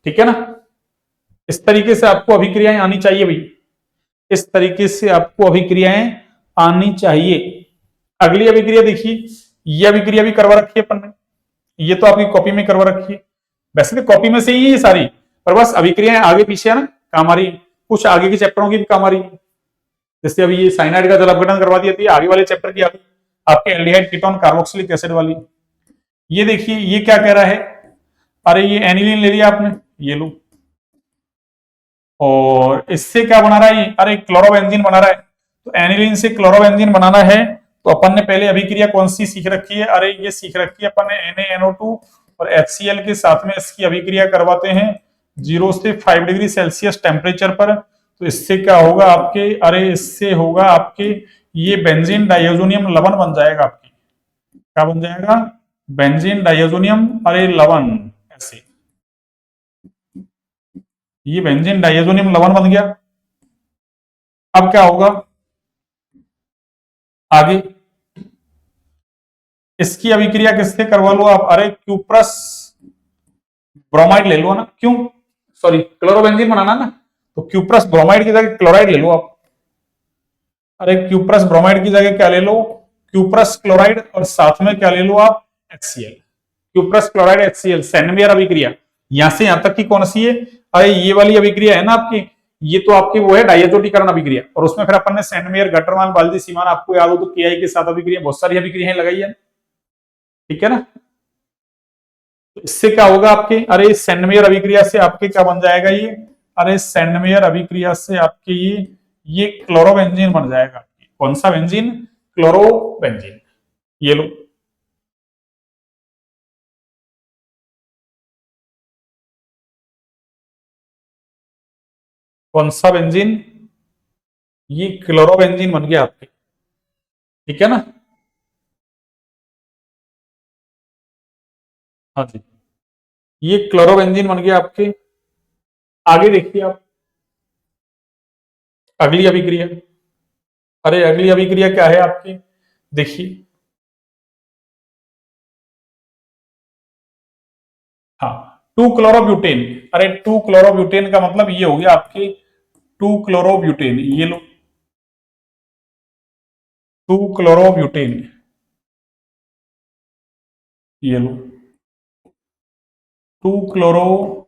ठीक है ना। इस तरीके से आपको अभिक्रियाएं आनी चाहिए भाई, इस तरीके से आपको अभिक्रियाएं आनी चाहिए। अगली अभिक्रिया देखिए, ये अभिक्रिया भी करवा रखी है अपन ने, ये तो आपकी कॉपी में करवा रखी है, वैसे तो कॉपी में से ही है सारी, पर बस अभिक्रियाएं आगे पीछे है ना काम आ रही, कुछ आगे के चैप्टरों की भी काम आ रही है, जैसे अभी ये साइनाइड का जल अपघटन करवा दिया थी, आगे वाले चैप्टर की आ गई आपके एल्डिहाइड कीटोन कार्बोक्सिलिक एसिड वाली। ये देखिए ये क्या कह रहा है, अरे ये एनिलीन ले लिया आपने, ये लो, और इससे क्या बना रहा है, अरे क्लोरोबेंजीन बना रहा है, तो एनिलीन से क्लोरोबेंजीन बनाना है तो अपन ने पहले अभिक्रिया कौन सी सीख रखी है, अरे ये सीख रखी है अपन ने NaNO2 और HCl के साथ में इसकी अभिक्रिया करवाते हैं 0 से 5 डिग्री सेल्सियस टेम्परेचर पर, तो इससे क्या होगा आपके, अरे इससे होगा आपके ये बेंजीन डाइओजोनियम लवण बन जाएगा आपकी, क्या बन जाएगा, बेंजीन डाइओजोनियम, अरे लवण, ऐसे ये बेंजीन डाइओजोनियम लवण बन गया। अब क्या होगा आगे, इसकी अभिक्रिया किससे करवा लो आप, अरे क्यूप्रस ब्रोमाइड ले लो ना, क्यों, सॉरी क्लोरोबेंजीन बनाना ना, तो क्यूप्रस ब्रोमाइड की जगह क्लोराइड ले लो आप, अरे क्यूप्रस ब्रोमाइड की जगह क्या ले लो, क्यूप्रस क्लोराइड, और साथ में क्या ले लो आप, HCl, क्यूप्रस क्लोराइड HCl, सेनमेयर अभिक्रिया, यहां से यहां तक की कौन सी है, अरे ये वाली अभिक्रिया है ना आपकी, ये तो आपकी वो है डायजोटीकरण अभिक्रिया, और उसमें फिर अपन ने सेनमेयर गटरमान बाल्दी सीमान आपको याद हो तो KI के साथ अभिक्रिया, बहुत सारी अभिक्रियाएं लगाई है, ठीक है ना। तो इससे क्या होगा आपके, अरे सेंडमेयर अभिक्रिया से आपके क्या बन जाएगा ये, अरे सेंडमेयर अभिक्रिया से आपके ये क्लोरोबेंजीन बन जाएगा आपकी, कौन सा बेंजीन, क्लोरोबेंजीन, ये लो, कौन सा बेंजीन, ये क्लोरोबेंजीन बन गया आपके, ठीक है ना। हाँ जी, ये क्लोरोबेंजीन बन गया आपके। आगे देखिए आप अगली अभिक्रिया, अरे अगली अभिक्रिया क्या है आपकी, देखिए, हाँ, 2 क्लोरोब्यूटेन, अरे 2 क्लोरोब्यूटेन का मतलब ये हो गया आपके 2 क्लोरोब्यूटेन, ये लो 2 क्लोरोब्यूटेन, ये लो 2 क्लोरो,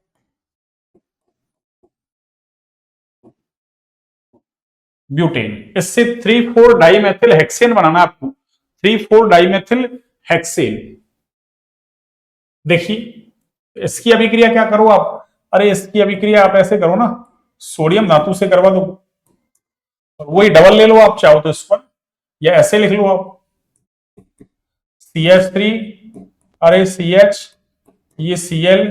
ब्यूटेन, इससे 3,4 डाइमेथिल हेक्सेन बनाना आपको, 3,4 डाइमेथिल हेक्सेन। देखिए इसकी अभिक्रिया क्या करो आप, अरे इसकी अभिक्रिया आप ऐसे करो ना, सोडियम धातु से करवा दो, और वही डबल ले लो आप चाहो तो इस पर, या ऐसे लिख लो आप CH3, अरे CH, ये Cl,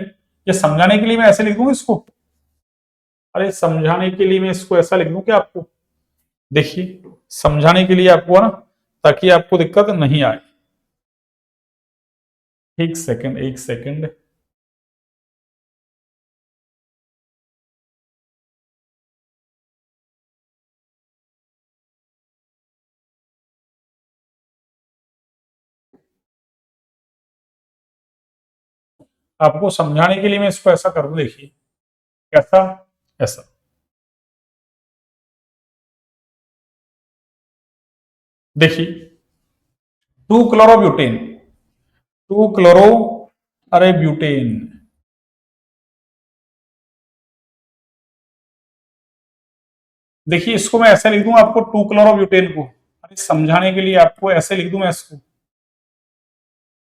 ये समझाने के लिए मैं ऐसे लिख दूंगा इसको, अरे समझाने के लिए मैं इसको ऐसा लिख दूं क्या आपको, देखिए समझाने के लिए आपको ना, ताकि आपको दिक्कत नहीं आए, एक सेकंड एक सेकंड, आपको समझाने के लिए मैं इसको ऐसा कर दूं, देखिए कैसा, ऐसा। देखिए 2 क्लोरोब्यूटेन, 2 क्लोरो, अरे ब्यूटेन, देखिए इसको मैं ऐसे लिख दूं आपको 2 क्लोरोब्यूटेन को, अरे समझाने के लिए आपको ऐसे लिख दूं मैं इसको,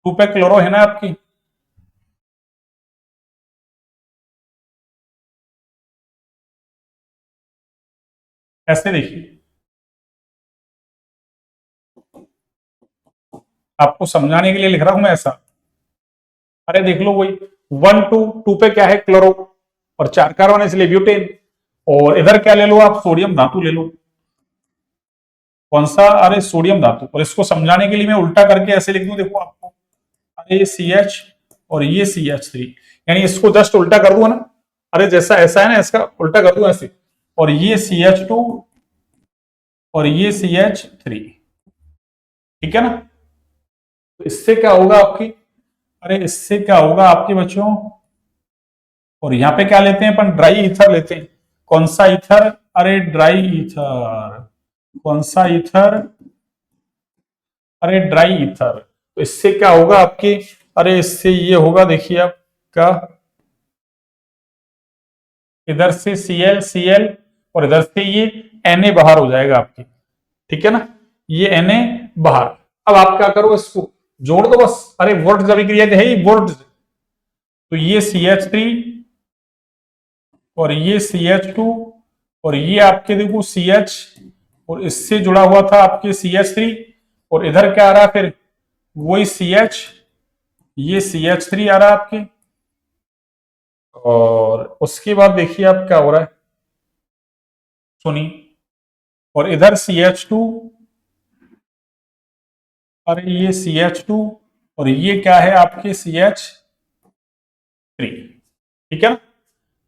2 पे क्लोरो है ना आपकी, ऐसे देखिए, आपको समझाने के लिए लिख रहा हूं मैं ऐसा। अरे देख लो वही 1 2 पे क्या है क्लोरो, और 4 कार्बन इसलिए ब्यूटेन, और इधर क्या ले लो आप, सोडियम धातु ले लो। कौन सा, अरे सोडियम धातु। और इसको समझाने के लिए मैं उल्टा करके ऐसे लिख दूं, देखो आपको, अरे CH और ये CH3, यानी इसको जस्ट उल्टा कर दूं ना, अरे जैसा ऐसा है ना, इसका उल्टा कर दूं ऐसे, और ये CH2 और ये CH3, ठीक है ना। तो इससे क्या होगा आपकी, अरे इससे क्या होगा आपके बच्चों, और यहां पे क्या लेते हैं अपन, ड्राई ईथर लेते हैं। कौन सा ईथर, अरे ड्राई ईथर। कौन सा ईथर, अरे ड्राई ईथर। तो इससे क्या होगा आपके, अरे इससे ये होगा, देखिए आपका इधर से Cl और इधर से ये Na बाहर हो जाएगा आपकी, ठीक है ना, ये Na बाहर। अब आप क्या करो, इसको जोड़ दो बस, अरे वोल्ट अभिक्रिया है ही वोल्ट, तो ये CH3 और ये CH2 और ये आपके देखो CH, और इससे जुड़ा हुआ था आपके CH3, और इधर क्या आ रहा है फिर, वही CH, ये CH3 आ रहा है आपके, और उसके बाद देखिए आप क्या हो रहा है, सुनिए, और इधर CH2, अरे ये CH2 और ये क्या है आपके CH3, ठीक है ना।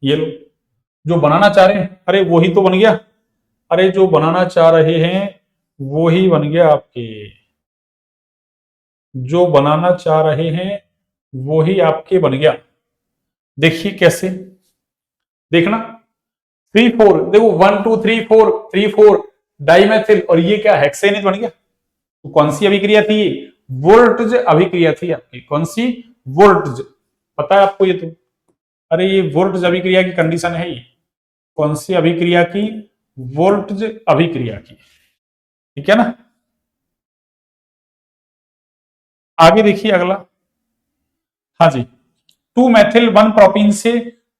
ये लो, जो बनाना चाह रहे हैं, अरे वही तो बन गया, अरे जो बनाना चाह रहे हैं वो ही बन गया आपके, जो बनाना चाह रहे हैं वो ही आपके बन गया। देखिए कैसे, देखना 3 4, देखो 1 2 3 4, 3 4 डाइमेथिल, और ये क्या हेक्सेन बन गया। तो कौन सी अभिक्रिया थी ये, वोल्टज अभिक्रिया थी आपकी। कौन सी, वोल्टज, पता है आपको ये तो, अरे ये वोल्टज अभिक्रिया की कंडीशन है ये। कौन सी अभिक्रिया की, वोल्टज अभिक्रिया की, ठीक है ना। आगे देखिए अगला, हाँ जी, 2 मेथिल 1 प्रोपीन से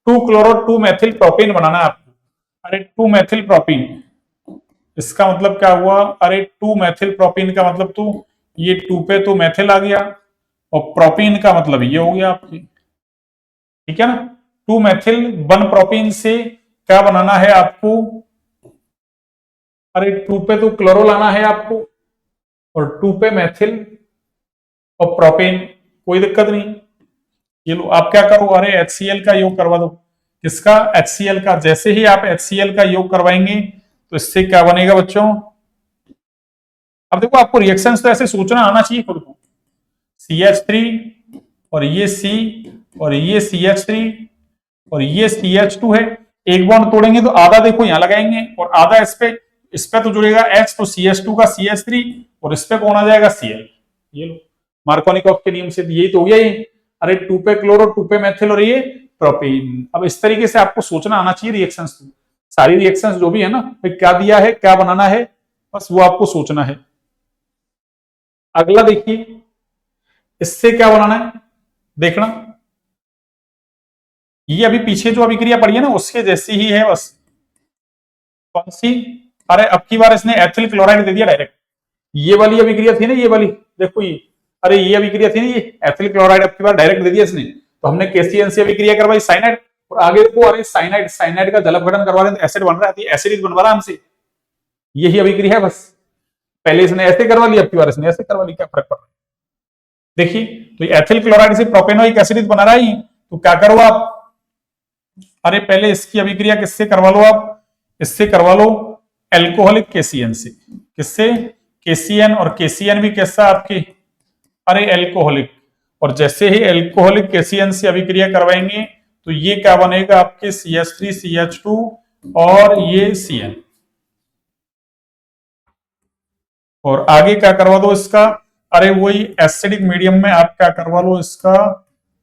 2 क्लोरो 2 मेथिल प्रोपेन बनाना है आपको। अरे 2 मेथिल प्रोपीन, इसका मतलब क्या हुआ, अरे 2 मेथिल प्रोपीन का मतलब, तो ये 2 पे तो मेथिल आ गया, और प्रोपीन का मतलब ये हो गया आपकी, ठीक है ना। 2 मेथिल 1 प्रोपीन से क्या बनाना है आपको, अरे 2 पे तो क्लोरो लाना है आपको, और 2 पे मेथिल और प्रोपेन, कोई दिक्कत नहीं। ये लो आप क्या करो, अरे HCl का योग करवा दो। किसका, HCl का। जैसे ही आप HCl का योग करवाएंगे तो इससे क्या बनेगा बच्चों, अब देखो आपको रिएक्शंस तो ऐसे सोचना आना चाहिए खुद को। CH3 और ये C और ये CH3 और ये CH2 है, एक बॉन्ड तोड़ेंगे तो आधा देखो यहां लगाएंगे और आधा इस पे तो जुड़ेगा H, तो CH2 का CH3 और इस पे कौन आ जाएगा Cl। ये लो मार्कोनिकॉफ के नियम से यही तो हो गया ये, अरे 2 पे क्लोरो 2 पे मेथिल और ये प्रोपेन। अब इस तरीके से आपको सोचना आना चाहिए रिएक्शंस, सारी रिएक्शंस जो भी है ना, क्या दिया है क्या बनाना है, बस वो आपको सोचना है। अगला देखिए, इससे क्या बनाना है, देखना, ये अभी पीछे जो अभिक्रिया पड़ी है ना उसके जैसी ही है बस। कौन सी, अरे अब की बार इसने एथिल क्लोराइड दे दिया डायरेक्ट। ये वाली अभिक्रिया थी ना, ये वाली देखो ये, अरे ये अभिक्रिया थी ना, ये एथिल क्लोराइड अब की बार डायरेक्ट दे दिया इसने, तो हमने KCl से अभिक्रिया करवाई साइनाइड, और आगे देखो अरे साइनाइड, साइनाइड का जल अपघटन करवा रहे हैं, एसिड बन रहा है, एसिड बनवा रहा है हमसे, यही अभिक्रिया है बस। पहले इसने ऐसे करवा लिया, अब की बार इसने ऐसे करवा ली, क्या फर्क पड़ रहा है। देखिए तो एथिल क्लोराइड से प्रोपेनोइक एसिड बना रहा है, तो क्या करो आप, अरे पहले इसकी अभिक्रिया किससे करवा लो आप, इससे करवा लो एल्कोहलिक KCN से। किससे, KCN, और KCN भी कैसा आपके, अरे एल्कोहलिक, और जैसे ही एल्कोहलिक केसीएन से अभिक्रिया करवाएंगे तो ये क्या बनेगा आपके CH3CH2 और ये Cl। और आगे क्या करवा दो इसका, अरे वही एसिडिक मीडियम में आप क्या करवा लो इसका,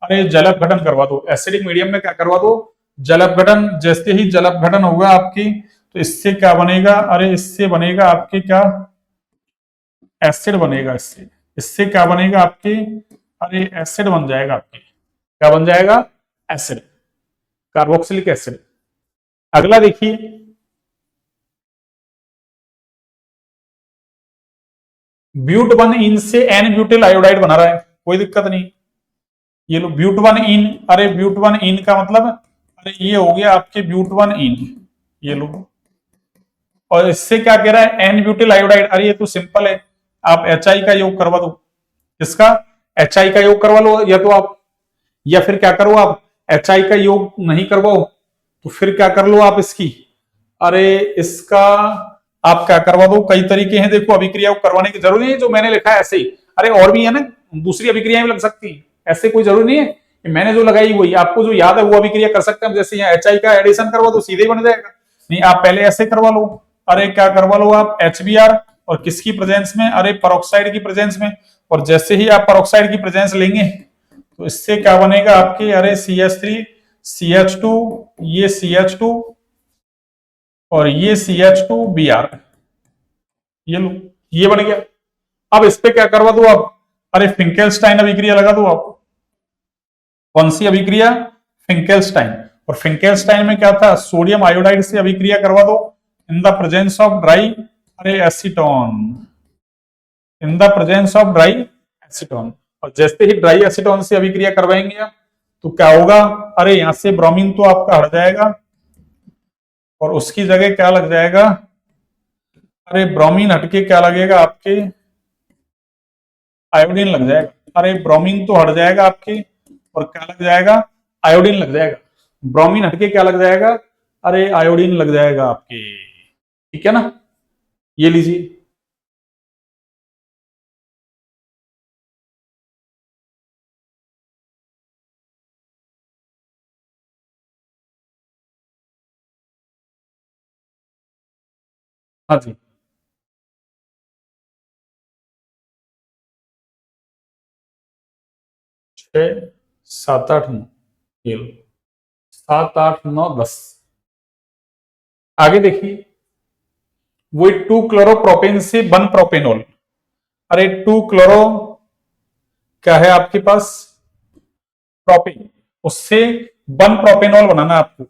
अरे जलापघटन करवा दो। एसिडिक मीडियम में क्या करवा दो, जलापघटन। जैसे ही जलापघटन होगा आपकी तो इससे क्या बनेगा, अरे इससे बनेगा आपके क्या, एसिड बनेगा। इससे इससे क्या बनेगा आपके, अरे एसिड बन जाएगा आपके, क्या बन जाएगा, एसिड, कार्बोक्सिलिक एसिड। अगला देखिए, ब्यूट 1 इन से एन ब्यूटिल आयोडाइड बना रहा है, कोई दिक्कत नहीं। ये लो ब्यूट 1 इन, अरे ब्यूट 1 इन का मतलब, अरे ये हो गया आपके ब्यूट 1 इन, ये लो। और इससे क्या कह रहा है, एन ब्यूटिल आयोडाइड। अरे ये तो सिंपल है, आप HI का योग करवा दो। किसका, HI का योग करवा लो, या तो आप, या फिर क्या करो आप, HI का योग नहीं करवाओ तो फिर क्या कर लो आप इसकी, अरे इसका आप क्या करवा दो। कई तरीके हैं देखो अभिक्रिया को करवाने की, जरूरी नहीं है जो मैंने लिखा है ऐसे ही, अरे और भी है ना, दूसरी अभिक्रियाएं भी लग सकती है, ऐसे कोई जरूरी नहीं है कि मैंने जो लगाई वही आपको जो याद है वो अभिक्रिया कर सकते हैं। जैसे यहाँ HI का एडिशन करवा दो सीधे ही बन जाएगा, नहीं आप पहले ऐसे करवा लो। अरे क्या करवा लो आप, HBr, और किसकी प्रेजेंस में, अरे पेरोक्साइड की प्रेजेंस में। और जैसे ही आप पेरोक्साइड की प्रेजेंस लेंगे तो इससे क्या बनेगा आपके, अरे CH3CH2, ये CH2 और ये CH2Br, ये लो, ये बन गया। अब इस पे क्या करवा दो आप, अरे फिंकेल्स्टाइन अभिक्रिया लगा दो आप। कौन सी अभिक्रिया, फिंकेल्स्टाइन। और फिंकेल्स्टाइन में क्या था, सोडियम आयोडाइड से अभिक्रिया करवा दो in the presence of dry, अरे acetone, in the presence of dry acetone. और जैसे ही ड्राई एसीटोन से अभिक्रिया करवाएंगे आप तो क्या होगा, अरे यहां से ब्रोमीन तो आपका हट जाएगा और उसकी जगह क्या लग जाएगा, अरे ब्रोमीन हटके क्या लगेगा आपके, आयोडीन लग जाएगा। अरे ब्रोमीन तो हट जाएगा आपके और क्या लग जाएगा, आयोडीन लग जाएगा। ब्रोमीन हटके क्या लग जाएगा, अरे आयोडीन लग जाएगा आपके, ठीक है ना। ये लीजिए, हाँ जी, 6 7 8 9, ये लो 7 8 9 10। आगे देखिए, वही 2 क्लोरोप्रोपेन से 1 प्रोपेनॉल। अरे 2 क्लोरो क्या है आपके पास, प्रोपेन, उससे 1 प्रोपेनॉल बनाना है आपको।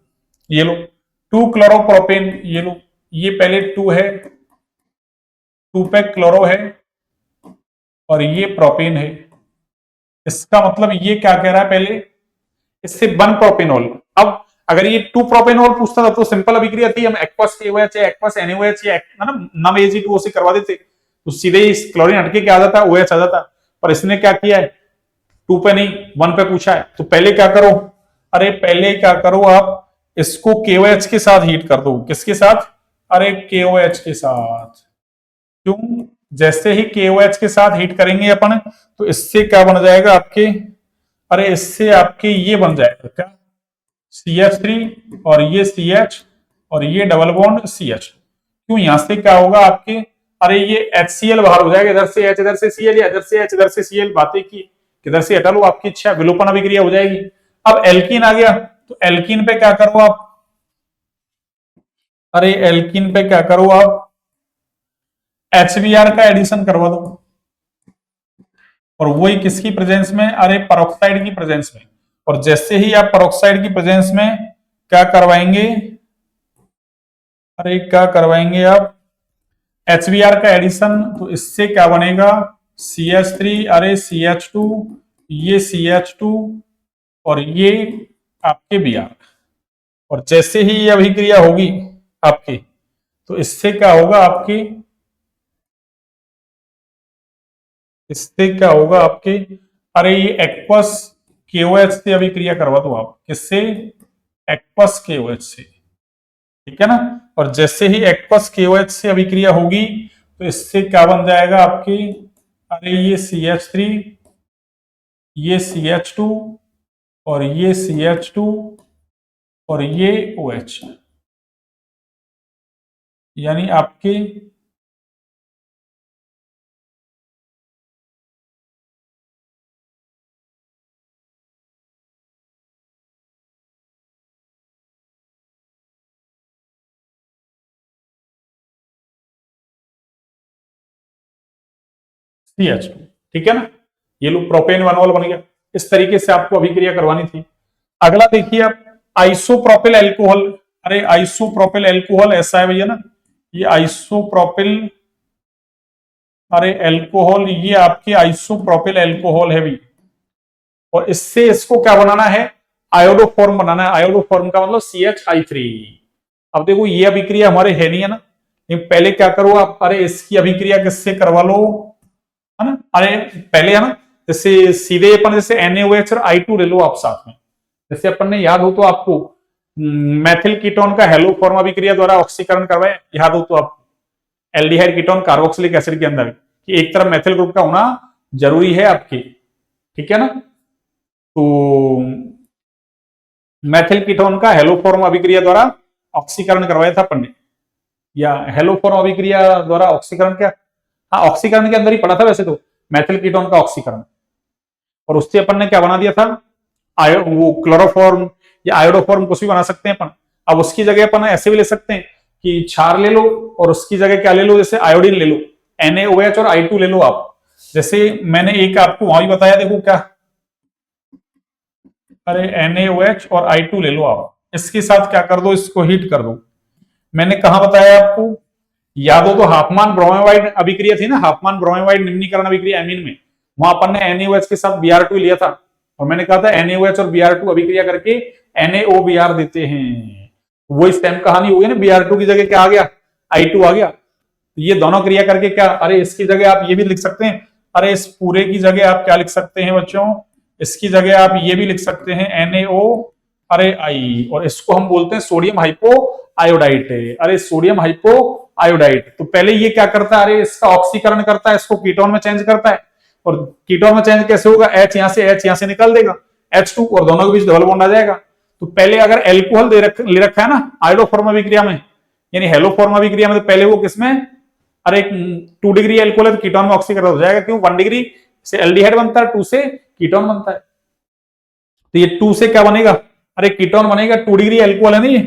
ये लो 2 क्लोरोप्रोपेन, ये लो, ये पहले 2 है, 2 पे क्लोरो है और ये प्रोपेन है। इसका मतलब ये क्या कह रहा है, पहले इससे 1 प्रोपेनॉल। अब अगर ये 2 प्रोपेनॉल पूछता था तो सिंपल अभिक्रिया थी, हम एक्वस KOH या एक्वस NaOH या नम Ag2O से करवा देते तो सीधे ही क्लोरीन हटके क्या आ जाता, OH आ जाता। पर इसने क्या किया है, 2 पे नहीं 1 पे पूछा है, तो पहले क्या करो, अरे पहले क्या करो आप इसको KOH के साथ हीट कर दो। किसके साथ, अरे KOH के साथ। क्यों, जैसे ही KOH के साथ हीट करेंगे अपन तो इससे क्या बन जाएगा आपके, अरे इससे आपके ये बन जाएगा क्या, CH3 और ये CH और ये डबल बॉन्ड CH। क्यों, यहां से क्या होगा आपके, अरे ये HCl बाहर हो जाएगा, इधर से H इधर से Cl या इधर से H इधर से Cl, बातें की किधर से हटा लो, आपकी इच्छा, विलोपन अभिक्रिया हो जाएगी। अब एल्कीन आ गया तो एल्कीन पे क्या करो आप, अरे एल्कीन पे क्या करो आप, HBr का एडिशन करवा दो। और वही किसकी प्रेजेंस में, अरे पेरोक्साइड की प्रेजेंस में। और जैसे ही आप पेरोक्साइड की प्रेजेंस में क्या करवाएंगे, अरे क्या करवाएंगे आप HBr का एडिशन, तो इससे क्या बनेगा, CH3, अरे CH2, ये CH2 और ये आपके Br। और जैसे ही ये अभिक्रिया होगी आपकी तो इससे क्या होगा आपकी, इससे क्या होगा आपके, अरे ये एक्वस KOH से अभिक्रिया करवा दो आप। किससे, एक्वस KOH से, ठीक है ना। और जैसे ही एक्वस KOH से अभिक्रिया होगी तो इससे क्या बन जाएगा आपकी, अरे ये CH3 ये CH2 और ये CH2 और ये OH, यानी आपके CH2, ठीक है ना। ये लो प्रोपेन वनॉल बन गया। इस तरीके से आपको अभिक्रिया करवानी थी। अगला देखिए आप, आइसोप्रोपिल एल्कोहल। अरे आइसोप्रोपिल एल्कोहल ऐसा है भैया ना, ये आइसोप्रोपिल, अरे एल्कोहल, ये आपके आइसोप्रोपिल एल्कोहल है भी। और इससे इसको क्या बनाना है, आयोडोफॉर्म बनाना है। आयोडोफॉर्म का मतलब CH3। अब देखो ये अभिक्रिया हमारे है नहीं है ना, लेकिन पहले क्या करो आप, अरे इसकी अभिक्रिया किससे करवा लो, है ना। अरे पहले है ना, जैसे सीधे अपन जैसे NaOH और I2 ले लो आप साथ में। जैसे अपन ने याद हो तो आपको मैथिल कीटोन का हेलो फॉर्म अभिक्रिया द्वारा ऑक्सीकरण करवाए, याद हो तो आपको एल्डिहाइड कीटोन कार्बोक्सिलिक एसिड के अंदर कि एक तरफ मैथिल ग्रुप का होना जरूरी है आपके, ठीक है ना। तो मैथिल कीटोन का हेलोफॉर्म अभिक्रिया द्वारा ऑक्सीकरण करवाया था अपन ने, या हेलोफॉर्म अभिक्रिया द्वारा ऑक्सीकरण, क्या, हाँ ऑक्सीकरण के अंदर ही पड़ा था वैसे तो, मैथिल कीटोन का ऑक्सीकरण। और उससे अपन ने क्या बना दिया था, वो क्लोरोफॉर्म या आयोडोफॉर्म कुछ भी बना सकते हैं अपन। अब उसकी जगह अपन ऐसे भी ले सकते हैं कि क्षार ले लो और उसकी जगह क्या ले लो, जैसे आयोडीन ले लो, NaOH और I2 ले लो आप। जैसे मैंने एक आपको वहां भी बताया, देखो क्या, अरे NaOH और I2 ले लो आप, इसके साथ क्या कर दो, इसको हीट कर दो। मैंने कहा बताया आपको, याद हो तो हाफमान ब्रोमाइड अभिक्रिया थी ना, हाफमान ब्रोमाइड निम्नीकरण अभिक्रिया एमीन में, वहां अपन ने NaOH के साथ Br2 लिया था, और मैंने कहा था NaOH और Br2 अभिक्रिया करके NaOBr देते हैं। वो सेम कहानी हो गई ना, Br2 की जगह क्या आ गया, I2 आ गया। ये दोनों क्रिया करके क्या, अरे इसकी जगह आप ये भी लिख सकते हैं, अरे इस पूरे की जगह आप क्या लिख सकते हैं बच्चों, इसकी जगह आप ये भी लिख सकते हैं NaO, अरे आई, और इसको हम बोलते हैं सोडियम हाइपो आयोडाइट। अरे सोडियम हाइपो आयोडाइट, तो पहले ये क्या करता है, अरे इसका ऑक्सीकरण करता है, इसको कीटोन में चेंज करता है। और कीटोन में चेंज कैसे होगा, H यहां से निकल देगा, H2, और दोनों के बीच डबल बॉन्ड आ जाएगा। तो पहले अगर एल्कोहल ले रखा है ना आयोडोफॉर्म अभिक्रिया में, यानी हेलोफॉर्म अभिक्रिया में, तो पहले वो किसमें, अरे 2 डिग्री एल्कोहल है तो कीटोन में ऑक्सीकरण हो जाएगा, क्यों, 1 डिग्री से एल्डिहाइड बनता है, 2 से कीटोन बनता है। तो ये 2 से क्या बनेगा, अरे कीटोन बनेगा, 2 डिग्री एल्कोहल है नहीं,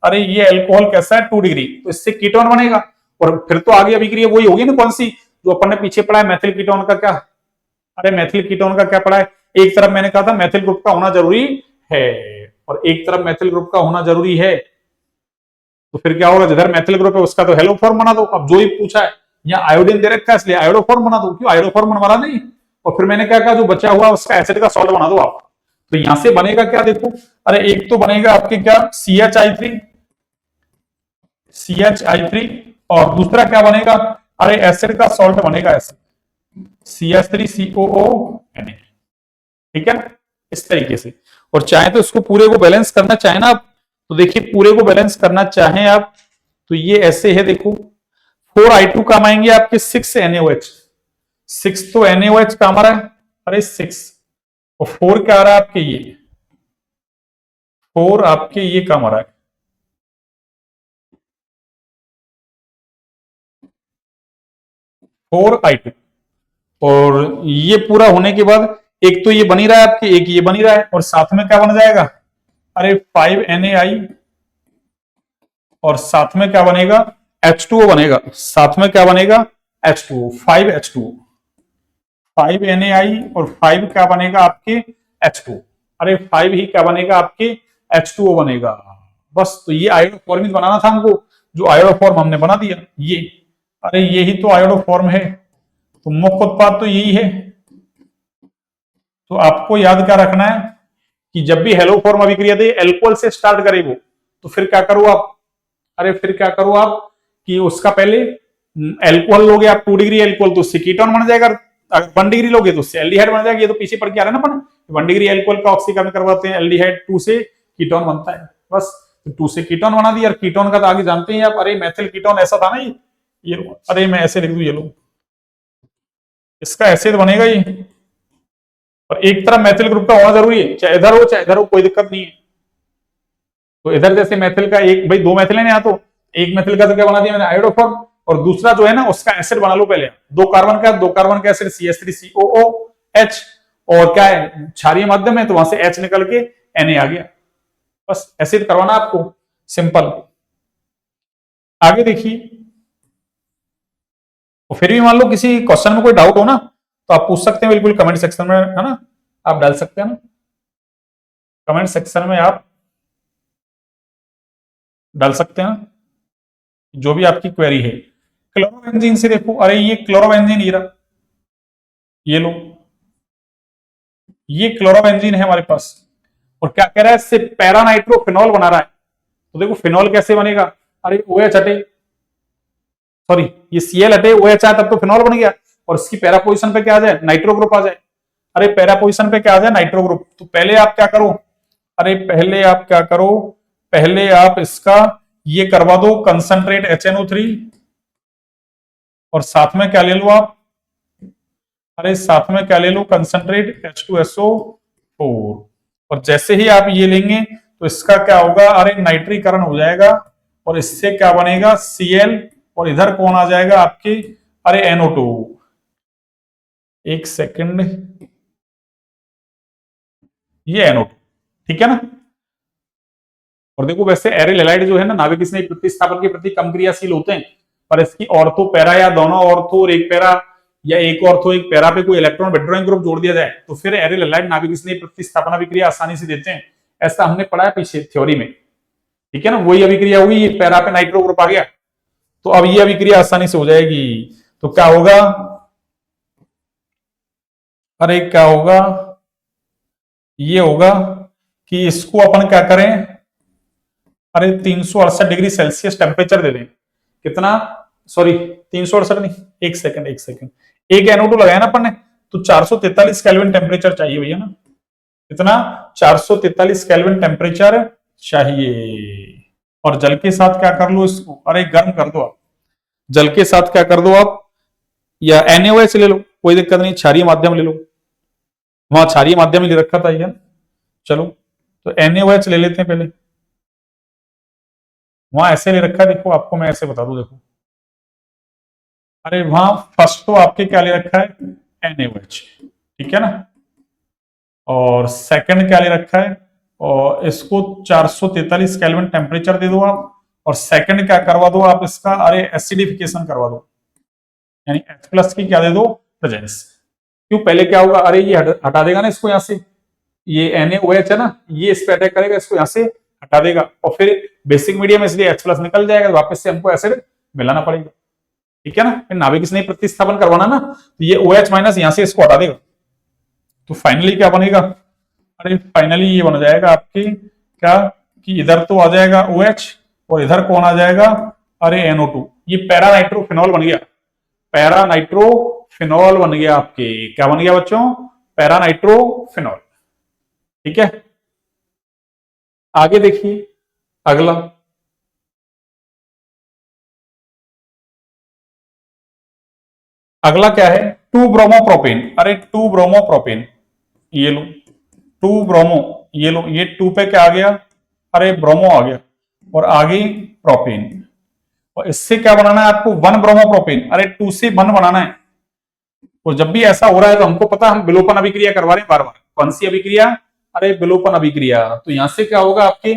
अरे ये एल्कोहल कैसा है, 2 डिग्री, तो इससे कीटोन बनेगा। और फिर तो आगे अभिक्रिया वही होगी ना, कौन सी, जो अपन ने पीछे पढ़ा है मैथिल कीटोन का, क्या, अरे मैथिल कीटोन का क्या पढ़ा है, एक तरफ मैंने कहा था मैथिल ग्रुप का होना जरूरी है, और एक तरफ मैथिल ग्रुप का होना जरूरी है। तो फिर क्या होगा, जिधर मैथिल ग्रुप है उसका तो हेलो फॉर्म बना दो। अब जो ही पूछा है, या आयोडीन दे रखा है इसलिए आयोडोफॉर्म बना दो, क्यों, आयोडोफॉर्म बनवाना नहीं। और फिर मैंने क्या कहा, जो बचा हुआ उसका एसिड का सॉल्ट बना दो आप। तो यहां से बनेगा क्या, देखो, अरे एक तो बनेगा आपके क्या, CH3, और दूसरा क्या बनेगा, अरे एसिड का सॉल्ट बनेगा ऐसे, CH3COO, ठीक है ना, इस तरीके से। और चाहे तो इसको पूरे को बैलेंस करना चाहे ना आप, तो देखिए पूरे को बैलेंस करना चाहें आप, तो ये ऐसे है, देखो 4I2 काम आएंगे आपके 6NaOH, 6 तो NaOH काम आ रहा है, अरे 6, और 4 क्या आ रहा है आपके, ये 4 आपके ये काम आ रहा है, 4I2। और ये पूरा होने के बाद एक तो ये बनी रहा है आपके, एक ये बनी रहा है, और साथ में क्या बन जाएगा, अरे 5Na, और साथ में क्या बनेगा, H2O बनेगा, साथ में क्या बनेगा, H2O, 5H2O, 5Na और 5 क्या बनेगा आपके, H2O, अरे 5 ही क्या बनेगा आपके, H2O बनेगा। बस, तो ये आयोडोफॉर्म बनाना था हमको, जो आयोडोफॉर्म हमने बना दिया ये, अरे यही तो आयोडोफॉर्म है। तो मुख्य उत्पाद तो यही है। तो आपको याद क्या रखना है कि जब भी हेलोफॉर्म अभिक्रिया दे एल्कोहल से स्टार्ट करे वो, तो फिर क्या करो आप, अरे फिर क्या करो आप कि उसका पहले एल्कोहल लोगे आप, 2 डिग्री एल्कोहल, तो उससे कीटोन बन जाएगा। अगर 1 डिग्री लोगे तो उससे एल्डिहाइड बन जाएगा। ये तो पीछे पढ़ के आ रहा है ना अपन, 1 डिग्री एल्कोहल का ऑक्सीकरण करवाते हैं, एल्डिहाइड 2 से कीटोन बनता है। बस, तो 2 से कीटोन बना दिया, और कीटोन का तो आगे जानते हैं आप, अरे मैथिल कीटोन ऐसा था ना ये अरे मैं ऐसे लिख दू, ये लो, इसका एसिड बनेगा ये, और एक तरफ मैथिल ग्रुप का होना जरूरी है, चाहे इधर हो कोई दिक्कत नहीं है। तो इधर जैसे मैथिल का एक, भाई दो मैथिल है यहाँ, तो एक मैथिल का तो क्या बना दिया मैंने, आयोडोफॉर्म, और दूसरा जो है ना उसका एसिड बना लो पहले, दो कार्बन का एसिड CH3COOH, और क्या है क्षारीय माध्यम है तो वहां से H निकल के Na आ गया। बस एसिड करवाना आपको, सिंपल। आगे देखिए, और फिर भी मान लो किसी क्वेश्चन में कोई डाउट हो ना तो आप पूछ सकते हैं बिल्कुल कमेंट सेक्शन में, है ना, आप डाल सकते हैं ना कमेंट सेक्शन में, आप डाल सकते हैं जो भी आपकी क्वेरी है। क्लोरोबेंजीन से देखो, अरे ये क्लोरोबेंजीन ये लो, ये क्लोरोबेंजीन है हमारे पास, और क्या कह रहा है, इससे पैरा नाइट्रोफिनॉल बना रहा है। तो देखो फिनॉल कैसे बनेगा, अरे OH हटे, सॉरी ये Cl हटे, OH आए तब तो फिनॉल बन गया, और इसकी पैरा पोजीशन पे क्या आ जाए, नाइट्रो ग्रुप आ जाए। अरे पैरा पोजीशन पे क्या आ जाए, नाइट्रो ग्रुप। तो पहले आप क्या करो, अरे पहले आप क्या करो, पहले आप इसका ये करवा दो कंसंट्रेट HNO3, और साथ में क्या ले लो आप, अरे साथ में क्या ले लो, कंसंट्रेट H2SO4। और जैसे ही आप ये लेंगे तो इसका क्या होगा, अरे नाइट्रीकरण हो जाएगा, और इससे क्या बनेगा Cl, और इधर कौन आ जाएगा आपकी, अरे NO2। एक सेकंड, ये NO2, ठीक है ना। और देखो वैसे एरिल हैलाइड जो है ना नाभिक स्नेही प्रतिस्थापन के प्रति कम क्रियाशील होते हैं, पर इसकी ऑर्थो पैरा या दोनों ऑर्थो और एक पैरा, या एक ऑर्थो एक पैरा पे कोई इलेक्ट्रॉन विड्रॉइंग ग्रुप जोड़ दिया जाए तो फिर एरिल हैलाइड नाभिक स्नेही प्रतिस्थापन अभिक्रिया आसानी से देते हैं। ऐसा हमने पढ़ा है पीछे थ्योरी में, ठीक है ना। वही अभिक्रिया हुई, ये पैरा पे नाइट्रो ग्रुप आ गया, तो अब ये अभिक्रिया आसानी से हो जाएगी। तो क्या होगा, अरे क्या होगा, ये होगा कि इसको अपन क्या करें, अरे 368 डिग्री सेल्सियस टेम्परेचर दे दें, कितना, सॉरी 368 नहीं, एक सेकंड, एक NO2 लगाया ना अपन ने, तो 443 केल्विन टेम्परेचर चाहिए भैया ना, कितना, 443 केल्विन टेम्परेचर चाहिए। और जल के साथ क्या कर लो इसको, अरे गर्म कर दो आप, जल के साथ क्या कर दो आप, या NaOH ले लो, कोई दिक्कत नहीं, क्षारीय माध्यम ले लो, वहां क्षारीय माध्यम ले रखा था ये, चलो तो NaOH ले लेते हैं पहले, वहां ऐसे ले रखा है, देखो आपको मैं ऐसे बता दूं, देखो अरे वहां फर्स्ट तो आपके क्या ले रखा है, NaOH, ठीक है ना, और सेकंड क्या ले रखा है, और इसको 443 केल्विन टेम्परेचर दे दो आप, और सेकंड क्या करवा दो आप इसका, अरे एसिडिफिकेशन करवा दो, यानी H+ की क्या दे दो, प्रेजेंस। क्यों, पहले क्या होगा, अरे ये हटा देगा ना इसको यहाँ से, ये NaOH है ना, ये इस पे अटैक करेगा, इसको यहाँ से हटा देगा, और फिर बेसिक मीडियम इसलिए H+ निकल जाएगा, वापस से हमको एसिड मिलाना पड़ेगा, ठीक है ना। फिर नाभिक स्नेही प्रतिस्थापन करवाना ना, तो ये OH- यहाँ से इसको हटा देगा, तो फाइनली क्या बनेगा, अरे फाइनली ये बन जाएगा आपकी क्या, कि इधर तो आ जाएगा OH, और इधर कौन आ जाएगा, अरे NO2, ये पैरा नाइट्रोफिनॉल बन गया, पैरा नाइट्रोफिनॉल बन गया आपके, क्या बन गया बच्चों, पैरा नाइट्रोफिनॉल, ठीक है। आगे देखिए अगला, अगला क्या है, 2 ब्रोमोप्रोपेन, अरे 2 ब्रोमोप्रोपेन, ये लो 2 ब्रोमो, ये लो, ये 2 पे क्या आ गया, अरे ब्रोमो आ गया, और आगे प्रोपेन, और इससे क्या बनाना है आपको, 1 ब्रोमोप्रोपेन, अरे 2 से 1 बनाना है। और जब भी ऐसा हो रहा है तो हमको पता है हम विलोपन अभिक्रिया करवा रहे हैं बार बार, कौन सी अभिक्रिया, अरे विलोपन अभिक्रिया। तो यहां से क्या होगा आपके,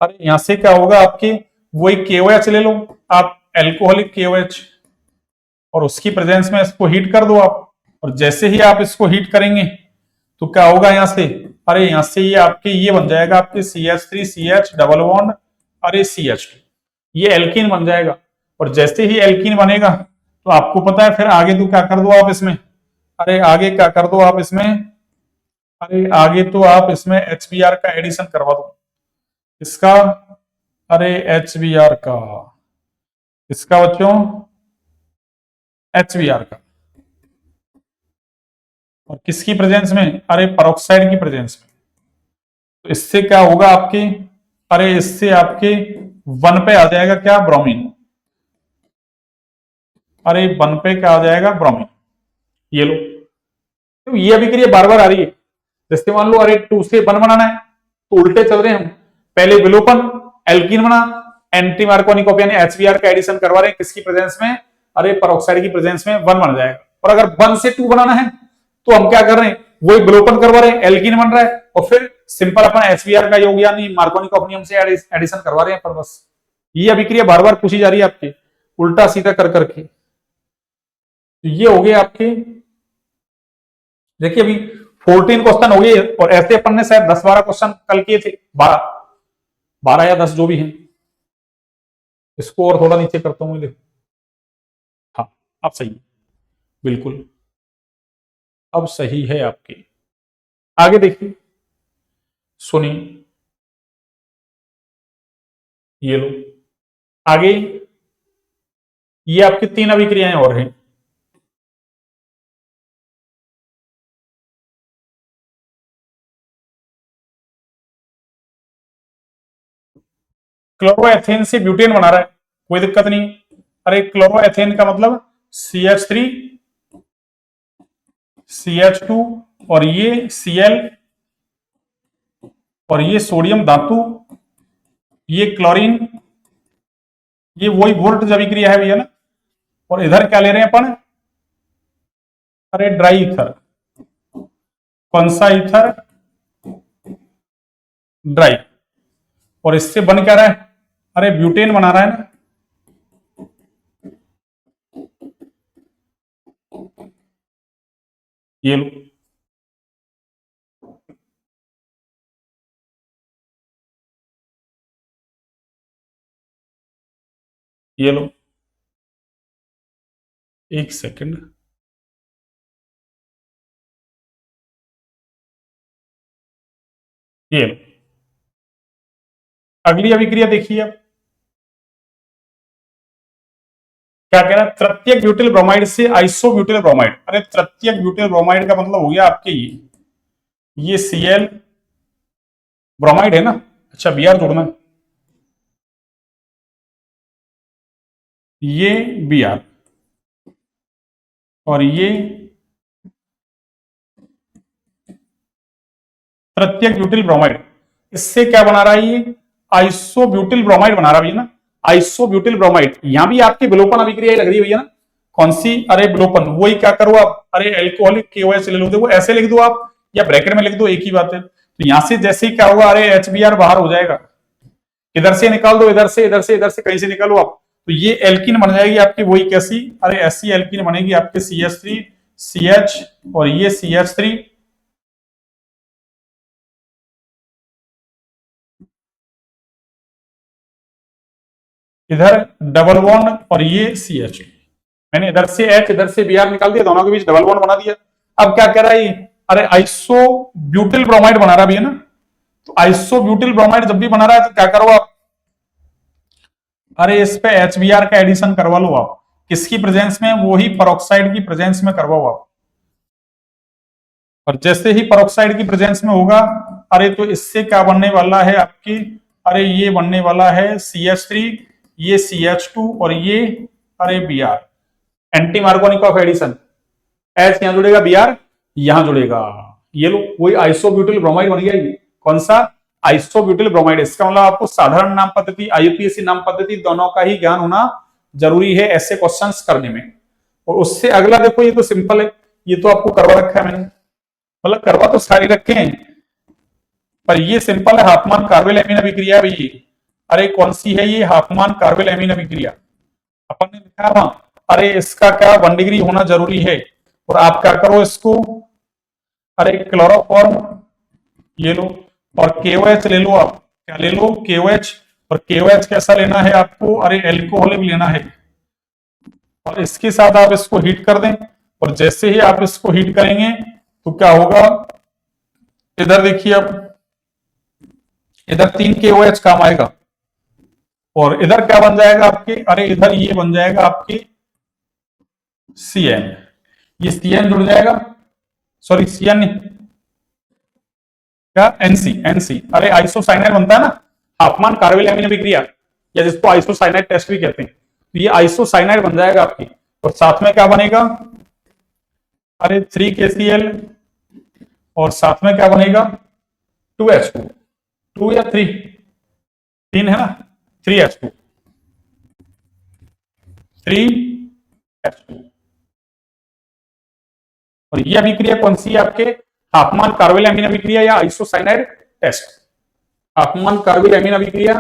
अरे यहां से क्या होगा आपके, वही KOH ले लो आप, एल्कोहलिक KOH, और उसकी प्रेजेंस में इसको हीट कर दो आप, और जैसे ही आप इसको हीट करेंगे तो क्या होगा यहाँ से, अरे यहाँ से ये आपके ये बन जाएगा आपके CH3CH डबल बॉन्ड, अरे CH2, ये एल्कीन बन जाएगा। और जैसे ही एल्कीन बनेगा तो आपको पता है फिर आगे तो क्या कर दो आप इसमें, अरे आगे क्या कर दो आप इसमें, अरे आगे तो आप इसमें HBr का एडिशन करवा दो, इसका, अरे HBr का, इसका बच्चों HBr का, और किसकी प्रेजेंस में, अरे पेरोक्साइड की प्रेजेंस में। तो इससे क्या होगा आपकी, अरे इससे आपके 1 पे आ जाएगा क्या, ब्रोमीन, अरे 1 पे क्या आ जाएगा, ब्रोमीन, ये लो, तो ये अभिक्रिया बार बार आ रही है। जैसे मान लो अरे 2 से 1 बनाना है तो उल्टे चल रहे हैं हम, पहले विलोपन एल्कीन बना, एंटी मार्कोनी कॉपी यानी HBr का एडिशन करवा रहे हैं किसकी प्रेजेंस में, अरे पेरोक्साइड की प्रेजेंस में 1 बन जाएगा। और अगर 1 से 2 बनाना है तो हम क्या कर रहे हैं, वही विलोपन करवा रहे हैं, एल्कीन बन रहा है और फिर सिंपल अपन HBr का योग यानी मार्कोनी कॉपी नियम से एडिशन करवा रहे हैं पर बस। ये अभिक्रिया बार बार पूछी जा रही है आपके उल्टा सीधा कर करके। तो ये हो गए आपके, देखिए अभी 14 क्वेश्चन हो गए और ऐसे अपन ने शायद 10-12 क्वेश्चन कल किए थे, 12 या 10 जो भी हैं। इसको और थोड़ा नीचे करता हूं, देखो हाँ अब सही है, बिल्कुल अब सही है आपके। आगे देखिए, सुनिए, ये लो आगे, ये आपकी 3 अभिक्रियाएं और हैं। क्लोरोएथेन से ब्यूटेन बना रहा है, कोई दिक्कत नहीं। अरे क्लोरोएथेन का मतलब CH3 CH2 और ये Cl और ये सोडियम धातु, ये क्लोरीन, ये वही वोल्ट अभिक्रिया है भैया ना। और इधर क्या ले रहे हैं अपन, अरे ड्राई ईथर, कौन सा ईथर, ड्राई, और इससे बन क्या रहा है, अरे ब्यूटेन बना रहा है ना। ये लो ये लो, एक सेकंड, ये लो अगली अभिक्रिया देखिए अब क्या कह रहा है, तृतीयक ब्यूटिल ब्रोमाइड से आइसोब्यूटिल ब्रोमाइड। अरे तृतीयक ब्यूटिल ब्रोमाइड का मतलब हो गया आपके ये Cl ब्रोमाइड है ना, अच्छा Br जोड़ना है, ये Br और ये तृतीयक ब्यूटिल ब्रोमाइड, इससे क्या बना रहा है, ये आइसोब्यूटिल ब्रोमाइड बना रहा है ना, आइसोब्यूटिल ब्रोमाइड। यहां भी आपकी विलोपन अभिक्रिया लग रही है भैया ना, कौन सी, अरे विलोपन, वही क्या करो आप, अरे एल्कोहलिक KOH ले लो, देखो ऐसे लिख दो आप या ब्रैकेट में लिख दो, एक ही बात है। तो यहां से जैसे ही क्या होगा, अरे HBr बाहर हो जाएगा, इधर से निकाल दो, इधर से इधर से इधर से कहीं से निकालो आप, तो ये एल्कीन बन जाएगी आपकी, वही कैसी, अरे ऐसी एल्कीन बनेगी आपके CH3 CH और ये CH3, इधर डबल बॉन्ड और ये CH, मैंने इधर से H इधर से Br निकाल दिया, दोनों के बीच डबल बॉन्ड बना दिया। अब क्या कह रहा है, अरे आइसोब्यूटिल ब्रोमाइड बना रहा भी है ना, तो आइसोब्यूटिल ब्रोमाइड जब भी बना रहा है तो क्या करो आप, अरे इस पे HBr का एडिशन करवा लो आप, किसकी प्रेजेंस में, वही पेरोक्साइड की प्रेजेंस में करवाओ आप। और जैसे ही पेरोक्साइड की प्रेजेंस में होगा, अरे तो इससे क्या बनने वाला है आपकी, अरे ये बनने वाला है CH3, ये CH2 और ये अरे Br, anti Markovnikov of addition, H यहां जुड़ेगा Br यहां जुड़ेगा, ये लो वही आइसोब्यूटिल ब्रोमाइड बन गया। ये कौन सा, आइसोब्यूटिल ब्रोमाइड। इसका मतलब आपको साधारण नाम पद्धति IUPAC नाम पद्धति दोनों का ही ज्ञान होना जरूरी है ऐसे क्वेश्चंस करने में। और उससे अगला देखो, ये तो सिंपल है, ये तो आपको करवा रखा है मैंने, मतलब करवा तो सारी रखे हैं पर ये सिंपल है, हाफमान कार्बेल एमीन अभिक्रिया भी ये, अरे कौन सी है ये, हाफमान कार्बेल एमीन अभिक्रिया, अपन ने लिखा वहां, अरे इसका क्या 1 डिग्री होना जरूरी है। और आप क्या करो इसको, अरे क्लोरोफॉर्म ये लो और KOH ले लो, आप क्या ले लो KOH, और KOH कैसा लेना है आपको, अरे एल्कोहलिक लेना है, और इसके साथ आप इसको हीट कर दें। और जैसे ही आप इसको हीट करेंगे तो क्या होगा, इधर देखिए अब, इधर 3 KOH काम आएगा और इधर क्या बन जाएगा आपके, अरे इधर ये बन जाएगा आपके CN, ये CN जुड़ जाएगा, सॉरी CN नहीं, क्या NC, अरे आइसोसाइनाइड बनता है ना, हाफमान कार्बेल एमीन अभिक्रिया, या जिसको आइसोसाइनाइड टेस्ट भी कहते हैं, तो ये आइसोसाइनाइड बन जाएगा आपकी। और साथ में क्या बनेगा, अरे 3KCl और साथ में क्या बनेगा 2H2, 2 या 3, 3 है ना, 3H2, 3H2। और यह अभिक्रिया कौन सी है आपके, हाफमान कार्बोनिल एमीन अभिक्रिया या आइसोसाइनाइड टेस्ट। हाफमान कार्बोनिल एमीन अभिक्रिया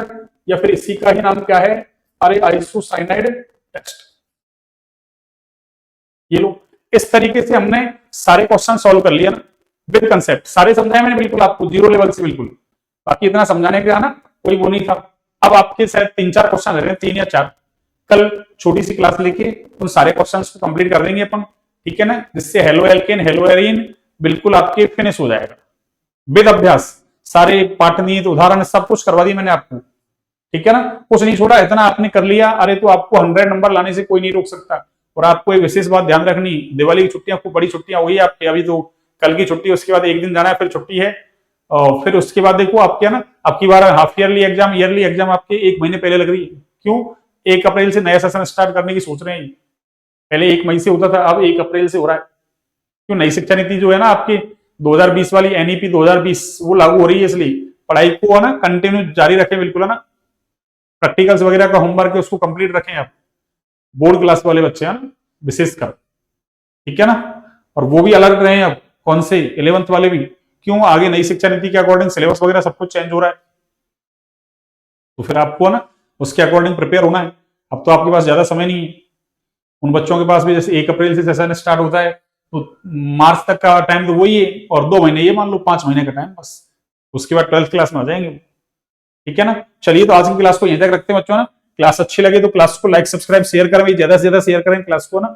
या फिर इसी का ही नाम क्या है, अरे आइसोसाइनाइड टेस्ट। ये लो, इस तरीके से हमने सारे क्वेश्चन सॉल्व कर लिया ना विद कंसेप्ट, सारे समझाए मैंने बिल्कुल आपको, जीरो लेवल से बिल्कुल, बाकी इतना समझाने का ना कोई वो नहीं था। अब आपके शायद 3-4 क्वेश्चन रह रहे हैं, 3 या 4, कल छोटी सी क्लास लेके उन सारे क्वेश्चंस को कंप्लीट कर देंगे अपन, ठीक है ना, जिससे हेलो एल्केन हेलो एरीन बिल्कुल आपके फिनिश हो जाएगा विद अभ्यास, सारे पाठनीत उदाहरण सब कुछ करवा दिया मैंने आपको, ठीक है ना, कुछ नहीं छोड़ा, इतना आपने कर लिया, अरे तो आपको 100 नंबर लाने से कोई नहीं रोक सकता। और आपको एक विशेष बात ध्यान रखनी, दिवाली की छुट्टियां खूब बड़ी छुट्टियां हुई है आपकी, अभी तो कल की छुट्टी, उसके बाद एक दिन जाना है, फिर छुट्टी है, और फिर उसके बाद देखो आपके ना आपकी बार हाफ ईयरली एग्जाम आपके 1 महीने पहले लग रही है। क्यों? 1 अप्रैल से नया सेशन स्टार्ट करने की सोच रहे हैं, पहले 1 मई से होता था, अब 1 अप्रैल से हो रहा है। क्यों? नई शिक्षा नीति जो है ना आपकी 2020 वाली एनईपी 2020 वो लागू हो रही है, इसलिए पढ़ाई को ना कंटिन्यू जारी रखें बिल्कुल, है ना, प्रैक्टिकल्स वगैरह का होमवर्क है उसको कंप्लीट रखें आप, बोर्ड क्लास वाले बच्चे हैं विशेषकर, ठीक है ना, और वो भी अलर्ट रहे अब, कौन से 11th वाले भी। क्यों? आगे नई शिक्षा नीति के अकॉर्डिंग सिलेबस वगैरह सब कुछ चेंज हो रहा है, तो फिर आपको ना उसके अकॉर्डिंग प्रिपेयर होना है। अब तो आपके पास ज्यादा समय नहीं है, उन बच्चों के पास भी जैसे 1 अप्रैल से सेशन स्टार्ट होता है तो मार्च तक का टाइम तो वही है, और 2 महीने ये मान लो, 5 महीने का टाइम बस, उसके बाद 12th क्लास में आ जाएंगे, ठीक है ना। चलिए, तो आज की क्लास को यहीं तक रखते हैं बच्चों ना, क्लास अच्छी लगे तो क्लास को लाइक सब्सक्राइब शेयर करें, ज्यादा से ज्यादा शेयर करें क्लास को ना।